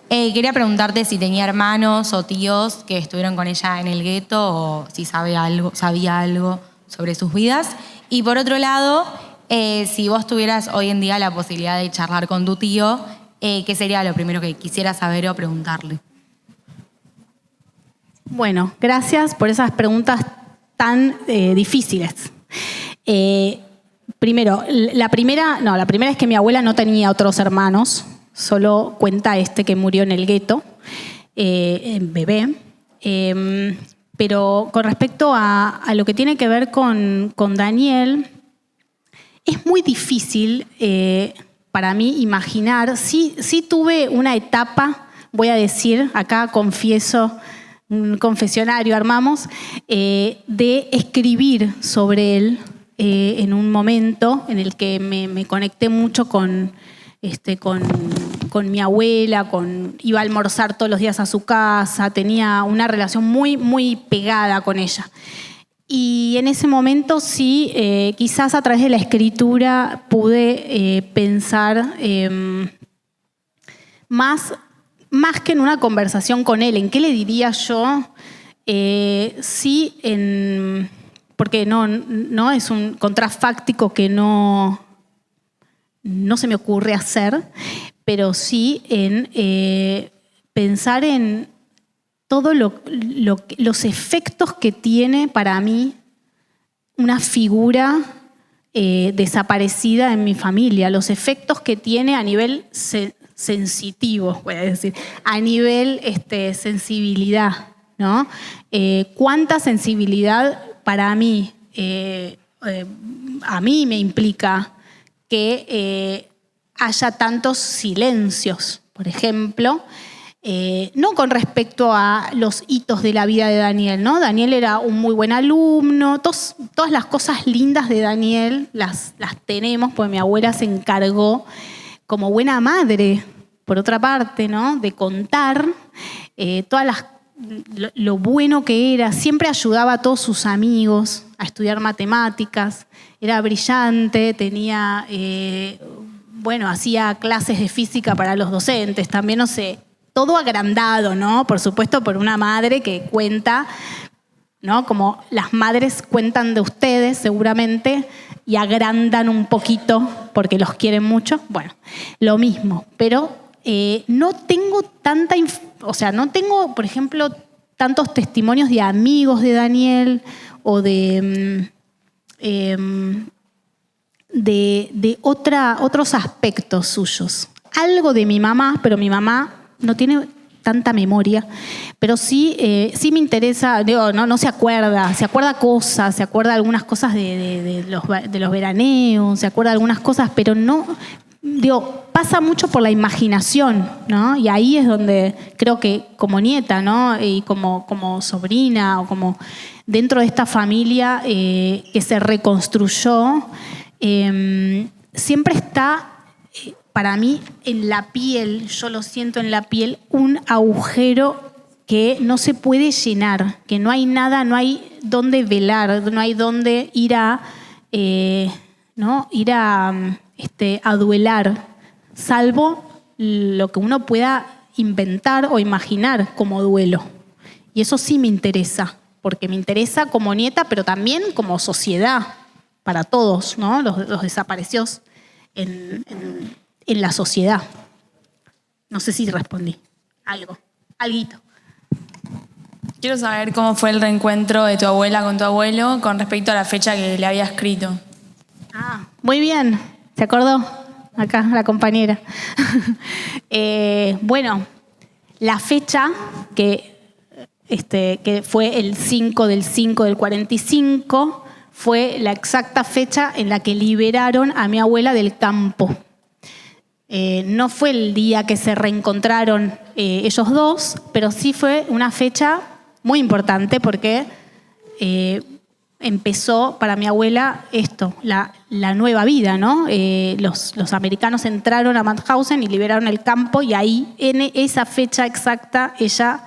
quería preguntarte si tenía hermanos o tíos que estuvieron con ella en el gueto o si sabía algo sobre sus vidas. Y por otro lado, si vos tuvieras hoy en día la posibilidad de charlar con tu tío, ¿qué sería lo primero que quisieras saber o preguntarle? Bueno, gracias por esas preguntas tan difíciles. Primero, la primera es que mi abuela no tenía otros hermanos, solo cuenta que murió en el gueto, bebé. Pero con respecto a lo que tiene que ver con Daniel, es muy difícil para mí imaginar. Sí tuve una etapa, voy a decir, acá confieso, un confesionario armamos, de escribir sobre él en un momento en el que me conecté mucho con mi abuela, iba a almorzar todos los días a su casa, tenía una relación muy, muy pegada con ella. Y en ese momento sí, quizás a través de la escritura pude pensar más que en una conversación con él, ¿en qué le diría yo? Sí, porque no es un contrafáctico que no se me ocurre hacer, pero sí en pensar en todos los efectos que tiene para mí una figura desaparecida en mi familia, los efectos que tiene a nivel sensitivo, voy a decir, a nivel sensibilidad, ¿no? ¿Cuánta sensibilidad para mí, a mí me implica que haya tantos silencios, por ejemplo, no con respecto a los hitos de la vida de Daniel, ¿no? Daniel era un muy buen alumno, todas las cosas lindas de Daniel las tenemos, porque mi abuela se encargó como buena madre, por otra parte, ¿no? De contar lo bueno que era, siempre ayudaba a todos sus amigos a estudiar matemáticas, era brillante, tenía, hacía clases de física para los docentes, también, no sé, todo agrandado, ¿no? Por supuesto, por una madre que cuenta, ¿no? Como las madres cuentan de ustedes, seguramente, y agrandan un poquito porque los quieren mucho. Bueno, lo mismo, pero no tengo no tengo, por ejemplo, tantos testimonios de amigos de Daniel o de otros aspectos suyos. Algo de mi mamá, pero mi mamá no tiene tanta memoria, pero sí me interesa, no se acuerda cosas, se acuerda algunas cosas de los veraneos, se acuerda algunas cosas, pero no, pasa mucho por la imaginación, ¿no? Y ahí es donde creo que como nieta, ¿no? Y como sobrina o como dentro de esta familia que se reconstruyó, siempre está para mí en la piel, yo lo siento en la piel, un agujero que no se puede llenar, que no hay nada, no hay dónde velar, no hay dónde ir a duelar, salvo lo que uno pueda inventar o imaginar como duelo. Y eso sí me interesa, porque me interesa como nieta, pero también como sociedad, para todos, ¿no? Los desaparecidos en la sociedad. No sé si respondí. Alguito. Quiero saber cómo fue el reencuentro de tu abuela con tu abuelo con respecto a la fecha que le había escrito. Muy bien. ¿Se acordó? Acá, la compañera. La fecha que fue el 5 del 5 del 45 fue la exacta fecha en la que liberaron a mi abuela del campo. No fue el día que se reencontraron ellos dos, pero sí fue una fecha muy importante porque empezó para mi abuela la nueva vida, ¿no? Los americanos entraron a Mauthausen y liberaron el campo y ahí, en esa fecha exacta, ella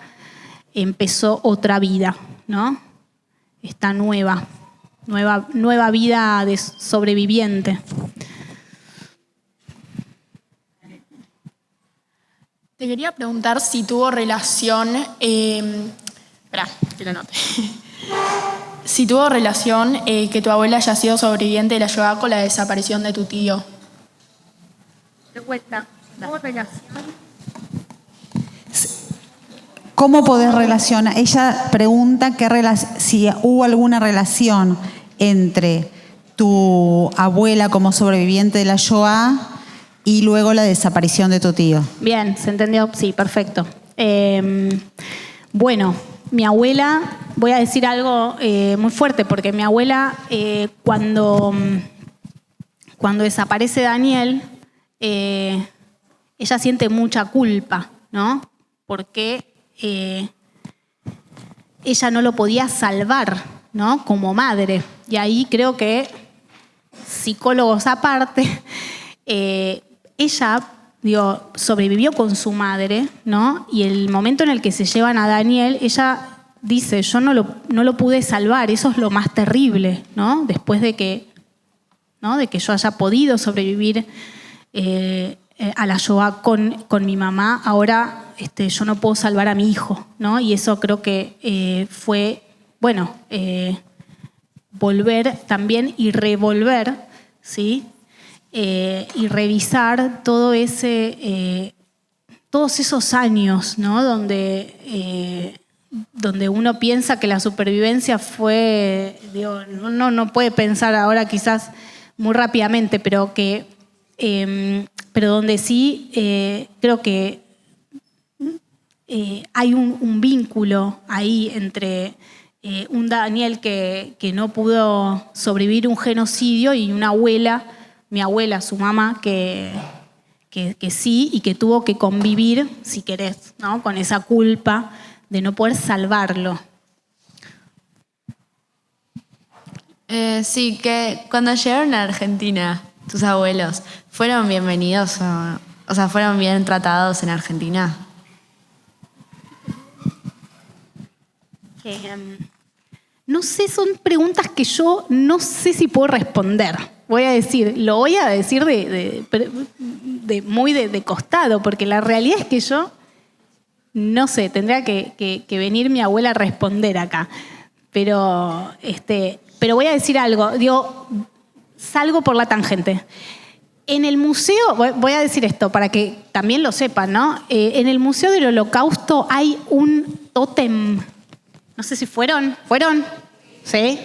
empezó otra vida, ¿no? Esta nueva vida de sobreviviente. Te quería preguntar si tuvo relación, espera, que lo note. Si tuvo relación que tu abuela haya sido sobreviviente de la Shoah con la desaparición de tu tío. De vuelta, ¿tuvo relación? ¿Cómo podés relacionar? Ella pregunta si hubo alguna relación entre tu abuela como sobreviviente de la Shoah y luego la desaparición de tu tío. Bien, ¿se entendió? Sí, perfecto. Mi abuela, voy a decir algo muy fuerte, porque mi abuela, cuando desaparece Daniel, ella siente mucha culpa, ¿no? Porque ella no lo podía salvar, ¿no? Como madre. Y ahí creo que, psicólogos aparte, ella sobrevivió con su madre, ¿no? Y el momento en el que se llevan a Daniel, ella dice, yo no lo pude salvar, eso es lo más terrible, ¿no? Después de que yo haya podido sobrevivir a la yoga con mi mamá, ahora yo no puedo salvar a mi hijo, ¿no? Y eso creo que fue, bueno, volver también y revolver, ¿sí? Y revisar todos esos años, ¿no? Donde uno piensa que la supervivencia fue, digo, no puede pensar ahora quizás muy rápidamente, pero donde sí creo que hay un vínculo ahí entre un Daniel que no pudo sobrevivir un genocidio y una abuela, mi abuela, su mamá, que sí y que tuvo que convivir, si querés, ¿no? Con esa culpa de no poder salvarlo. Sí, que cuando llegaron a Argentina, tus abuelos, ¿fueron bienvenidos o sea, fueron bien tratados en Argentina? No sé, son preguntas que yo no sé si puedo responder. Lo voy a decir muy de costado, porque la realidad es que yo no sé, tendría que venir mi abuela a responder acá. Pero voy a decir algo, salgo por la tangente. En el museo, voy a decir esto para que también lo sepan, ¿no? En el Museo del Holocausto hay un tótem. No sé si fueron, ¿sí?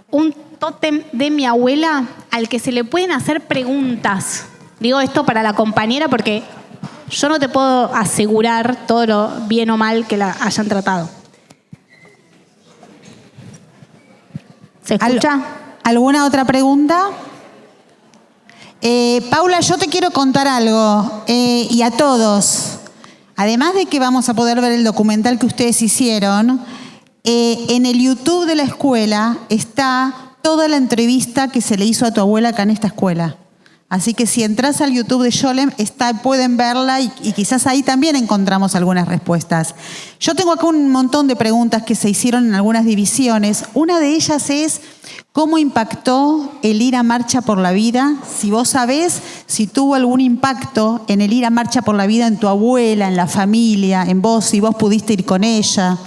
Un tótem de mi abuela al que se le pueden hacer preguntas. Digo esto para la compañera porque yo no te puedo asegurar todo lo bien o mal que la hayan tratado. ¿Se escucha? ¿Alguna otra pregunta? Paula, yo te quiero contar algo, y a todos. Además de que vamos a poder ver el documental que ustedes hicieron, en el YouTube de la escuela está toda la entrevista que se le hizo a tu abuela acá en esta escuela. Así que si entras al YouTube de Yolem, pueden verla y quizás ahí también encontramos algunas respuestas. Yo tengo acá un montón de preguntas que se hicieron en algunas divisiones. Una de ellas es, ¿cómo impactó el ir a Marcha por la Vida? Si vos sabés si tuvo algún impacto en el ir a Marcha por la Vida en tu abuela, en la familia, en vos, si vos pudiste ir con ella.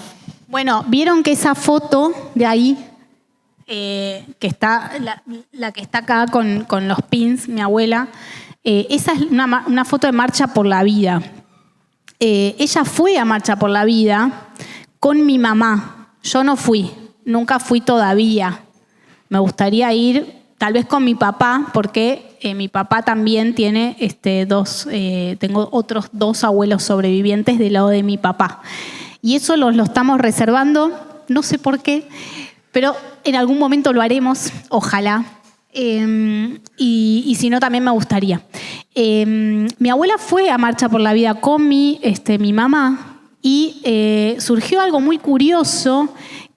Bueno, vieron que esa foto de ahí, que está la que está acá con los pins, mi abuela, esa es una foto de Marcha por la Vida. Ella fue a Marcha por la Vida con mi mamá. Yo no fui, nunca fui todavía. Me gustaría ir tal vez con mi papá, porque mi papá también tiene tengo otros 2 abuelos sobrevivientes del lado de mi papá. Y eso lo estamos reservando, no sé por qué, pero en algún momento lo haremos, ojalá. Y si no, también me gustaría. Mi abuela fue a Marcha por la Vida con mi mamá y surgió algo muy curioso,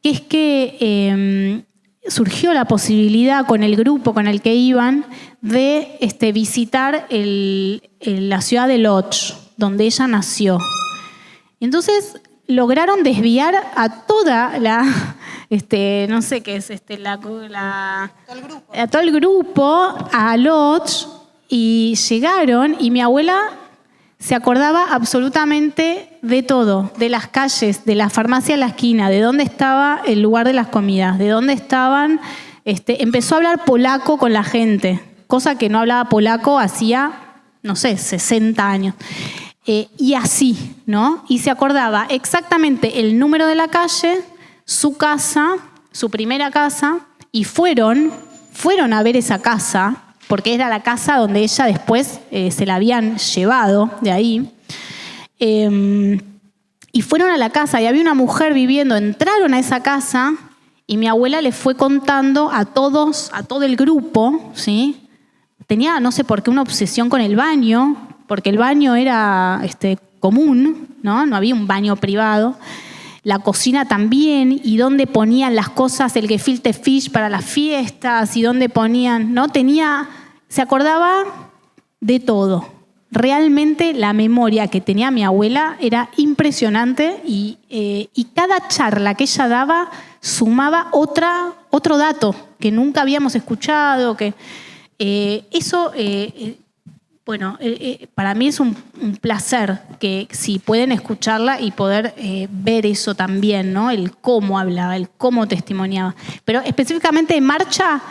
que es que surgió la posibilidad con el grupo con el que iban de visitar la ciudad de Lodz, donde ella nació. Y entonces lograron desviar a toda la, no sé qué es, a todo el grupo a Lodz, y llegaron y mi abuela se acordaba absolutamente de todo, de las calles, de la farmacia en la esquina, de dónde estaba el lugar de las comidas, de dónde estaban. Empezó a hablar polaco con la gente, cosa que no hablaba polaco hacía, no sé, 60 años. Y así, ¿no? Y se acordaba exactamente el número de la calle, su casa, su primera casa, y fueron a ver esa casa, porque era la casa donde ella después se la habían llevado de ahí. Y fueron a la casa y había una mujer viviendo, entraron a esa casa y mi abuela le fue contando a todo el grupo, ¿sí? Tenía, no sé por qué, una obsesión con el baño, porque el baño era común, ¿no? No había un baño privado. La cocina también, y dónde ponían las cosas, el gefilte fish para las fiestas, y dónde ponían, ¿no? Se acordaba de todo. Realmente la memoria que tenía mi abuela era impresionante y cada charla que ella daba sumaba otro dato que nunca habíamos escuchado. Eso bueno, para mí es un placer que si pueden escucharla y poder ver eso también, ¿no? El cómo hablaba, el cómo testimoniaba. Pero específicamente de marcha,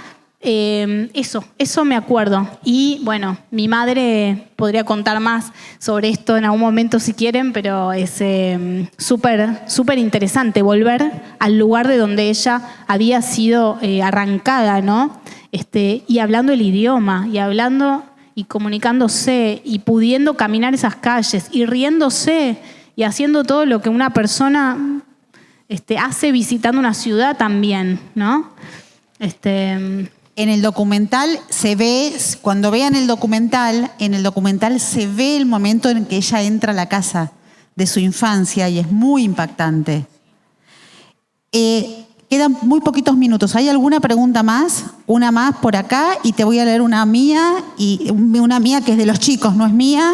eso me acuerdo. Y bueno, mi madre podría contar más sobre esto en algún momento si quieren, pero es súper interesante volver al lugar de donde ella había sido arrancada, ¿no? Y hablando el idioma, y hablando y comunicándose, y pudiendo caminar esas calles, y riéndose, y haciendo todo lo que una persona hace visitando una ciudad también, ¿no? En el documental se ve, cuando vean el documental, en el documental se ve el momento en que ella entra a la casa de su infancia y es muy impactante. Quedan muy poquitos minutos. ¿Hay alguna pregunta más? Una más por acá y te voy a leer una mía que es de los chicos, no es mía.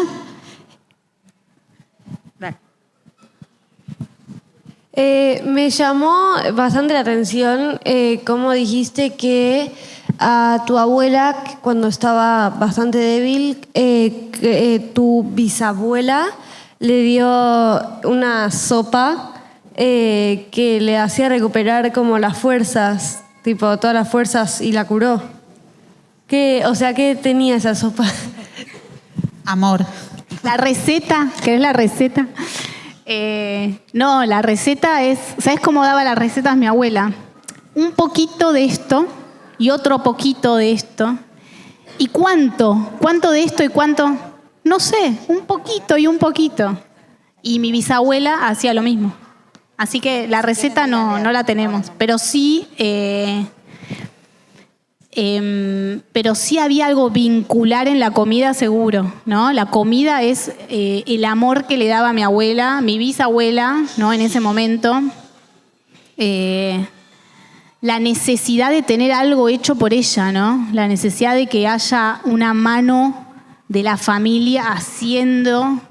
Me llamó bastante la atención cómo dijiste que a tu abuela, cuando estaba bastante débil, tu bisabuela le dio una sopa que le hacía recuperar como las fuerzas, tipo todas las fuerzas, y la curó. ¿Qué tenía esa sopa? Amor. La receta, ¿querés la receta? No, la receta es, ¿sabes cómo daba las recetas mi abuela? Un poquito de esto y otro poquito de esto. ¿Y cuánto? ¿Cuánto de esto y cuánto? No sé, un poquito y un poquito. Y mi bisabuela hacía lo mismo. Así que la receta no la tenemos, pero sí había algo vincular en la comida seguro, ¿no? La comida es el amor que le daba a mi abuela, mi bisabuela, ¿no? En ese momento. La necesidad de tener algo hecho por ella, ¿no? La necesidad de que haya una mano de la familia haciendo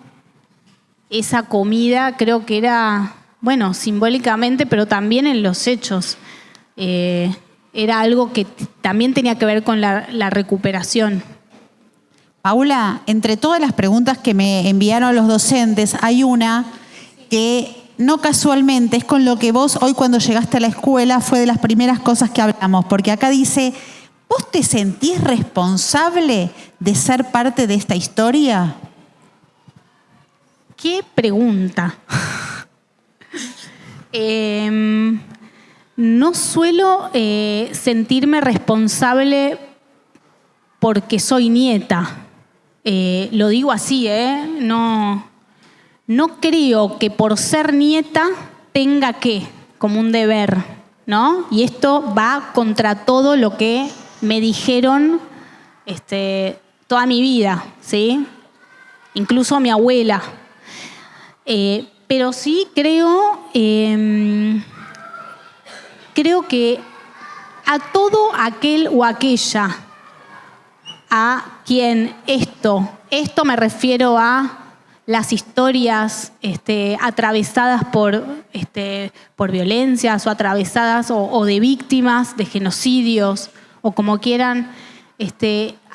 esa comida, creo que era, bueno, simbólicamente, pero también en los hechos. Era algo que también tenía que ver con la recuperación. Paula, entre todas las preguntas que me enviaron los docentes, hay una que no casualmente es con lo que vos hoy cuando llegaste a la escuela fue de las primeras cosas que hablamos, porque acá dice, ¿vos te sentís responsable de ser parte de esta historia? ¿Qué pregunta? No suelo sentirme responsable porque soy nieta. Lo digo así, no creo que por ser nieta tenga que, como un deber, ¿no? Y esto va contra todo lo que me dijeron toda mi vida, ¿sí? Incluso mi abuela. Pero sí creo que a todo aquel o aquella a quien esto me refiero a las historias atravesadas por violencias o atravesadas o de víctimas de genocidios o como quieran,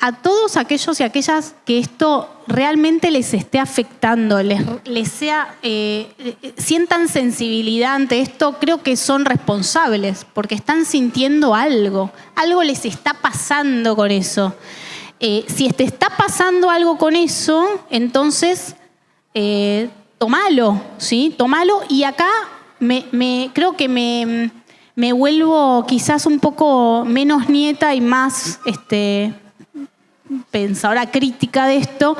a todos aquellos y aquellas que esto realmente les esté afectando, sientan sensibilidad ante esto, creo que son responsables porque están sintiendo algo les está pasando con eso. Si te está pasando algo con eso, entonces tomalo, ¿sí? Tomalo y acá creo que me vuelvo quizás un poco menos nieta y más pensadora crítica de esto.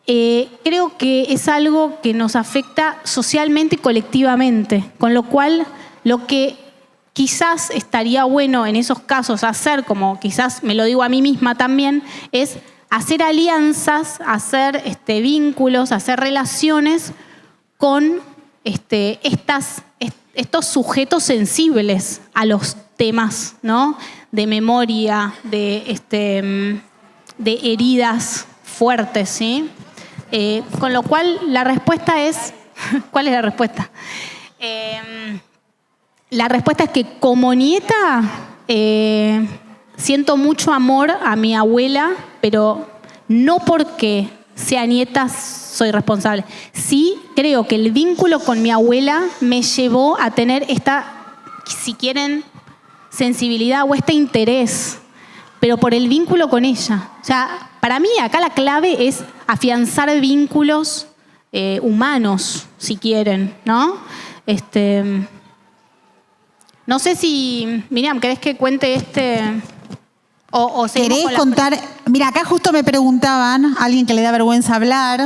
Creo que es algo que nos afecta socialmente y colectivamente, con lo cual lo que quizás estaría bueno en esos casos hacer, como quizás me lo digo a mí misma también, es hacer alianzas, hacer vínculos, hacer relaciones con estos sujetos sensibles a los temas, ¿no? De memoria, de heridas fuertes, ¿sí? Con lo cual la respuesta es, ¿cuál es la respuesta? La respuesta es que como nieta siento mucho amor a mi abuela, pero no porque sea nieta soy responsable. Sí creo que el vínculo con mi abuela me llevó a tener esta, si quieren, sensibilidad o este interés, pero por el vínculo con ella. O sea, para mí acá la clave es afianzar vínculos humanos, si quieren, ¿no? No sé si, Miriam, ¿querés que cuente o ¿Querés contar? Mira, acá justo me preguntaban, alguien que le da vergüenza hablar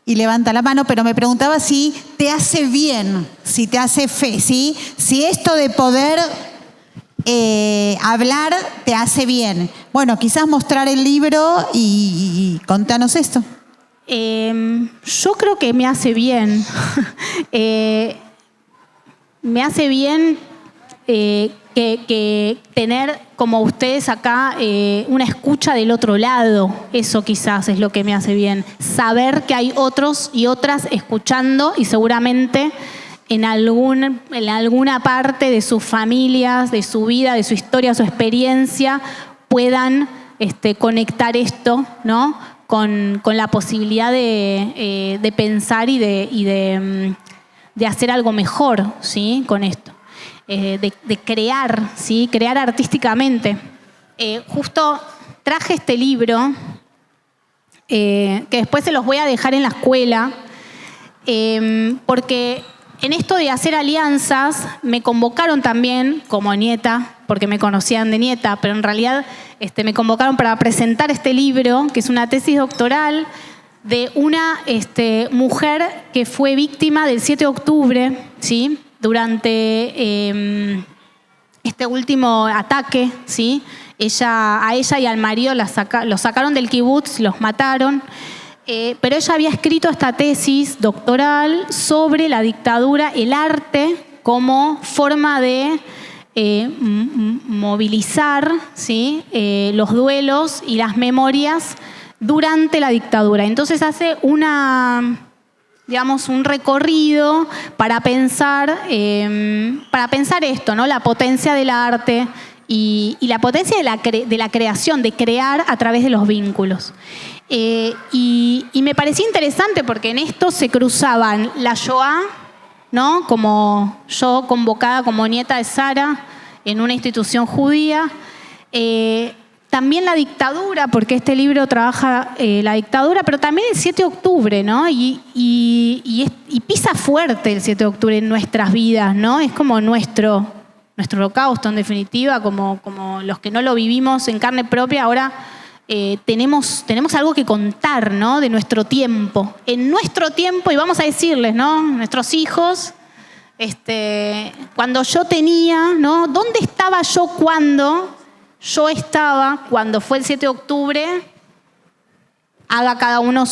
y levanta la mano, pero me preguntaba si te hace bien, si te hace fe, ¿sí? Si esto de poder hablar te hace bien. Bueno, quizás mostrar el libro y contanos esto. Yo creo que me hace bien. Me hace bien que tener, como ustedes acá, una escucha del otro lado. Eso quizás es lo que me hace bien. Saber que hay otros y otras escuchando y seguramente en alguna parte de sus familias, de su vida, de su historia, su experiencia, puedan conectar esto, ¿no? Con la posibilidad de pensar y de hacer algo mejor, ¿sí? Con esto. De crear, ¿sí? Crear artísticamente. Justo traje este libro, que después se los voy a dejar en la escuela, porque en esto de hacer alianzas me convocaron también como nieta, porque me conocían de nieta, pero en realidad me convocaron para presentar este libro, que es una tesis doctoral de una mujer que fue víctima del 7 de octubre, ¿sí? Durante este último ataque, ¿sí? A ella y al marido los sacaron del kibutz, los mataron. Pero ella había escrito esta tesis doctoral sobre la dictadura, el arte como forma de movilizar, ¿sí? Los duelos y las memorias durante la dictadura. Entonces hace un recorrido para pensar esto, ¿no? La potencia del arte y la potencia de la creación, de crear a través de los vínculos. Y me parecía interesante porque en esto se cruzaban la Shoah, ¿no? Como yo convocada como nieta de Sara en una institución judía, también la dictadura, porque este libro trabaja la dictadura, pero también el 7 de octubre, ¿no? Y pisa fuerte el 7 de octubre en nuestras vidas, ¿no? Es como nuestro holocausto, en definitiva, como los que no lo vivimos en carne propia, ahora tenemos algo que contar, ¿no? De nuestro tiempo. En nuestro tiempo, y vamos a decirles, ¿no? Nuestros hijos, cuando yo tenía, ¿no? ¿Dónde estaba yo cuando fue el 7 de octubre? Haga cada uno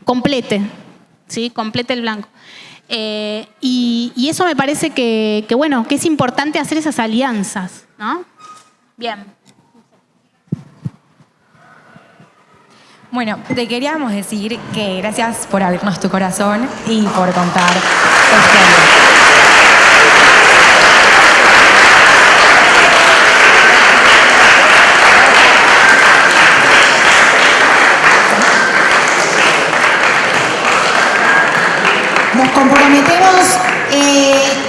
complete, ¿sí? Complete el blanco. Y eso me parece que es importante hacer esas alianzas, ¿no? Bien. Bueno, te queríamos decir que gracias por abrirnos tu corazón y por contar tu historia.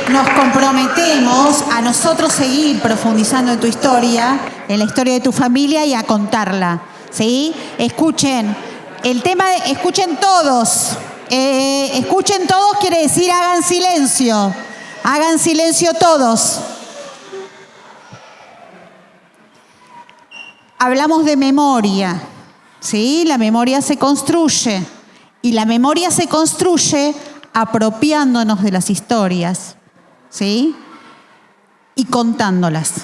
Nos comprometemos a nosotros seguir profundizando en tu historia, en la historia de tu familia y a contarla, ¿sí? Escuchen, escuchen todos. Escuchen todos quiere decir hagan silencio. Hagan silencio todos. Hablamos de memoria, ¿sí? La memoria se construye. Y la memoria se construye apropiándonos de las historias, ¿sí? Y contándolas,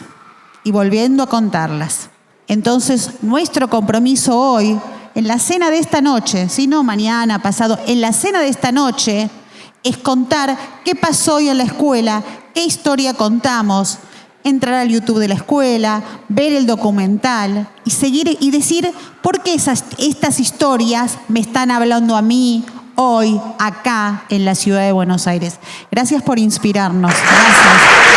y volviendo a contarlas. Entonces, nuestro compromiso hoy, en la cena de esta noche, ¿sí? No mañana, pasado, en la cena de esta noche, es contar qué pasó hoy en la escuela, qué historia contamos, entrar al YouTube de la escuela, ver el documental y seguir y decir por qué estas historias me están hablando a mí, hoy, acá, en la ciudad de Buenos Aires. Gracias por inspirarnos. Gracias.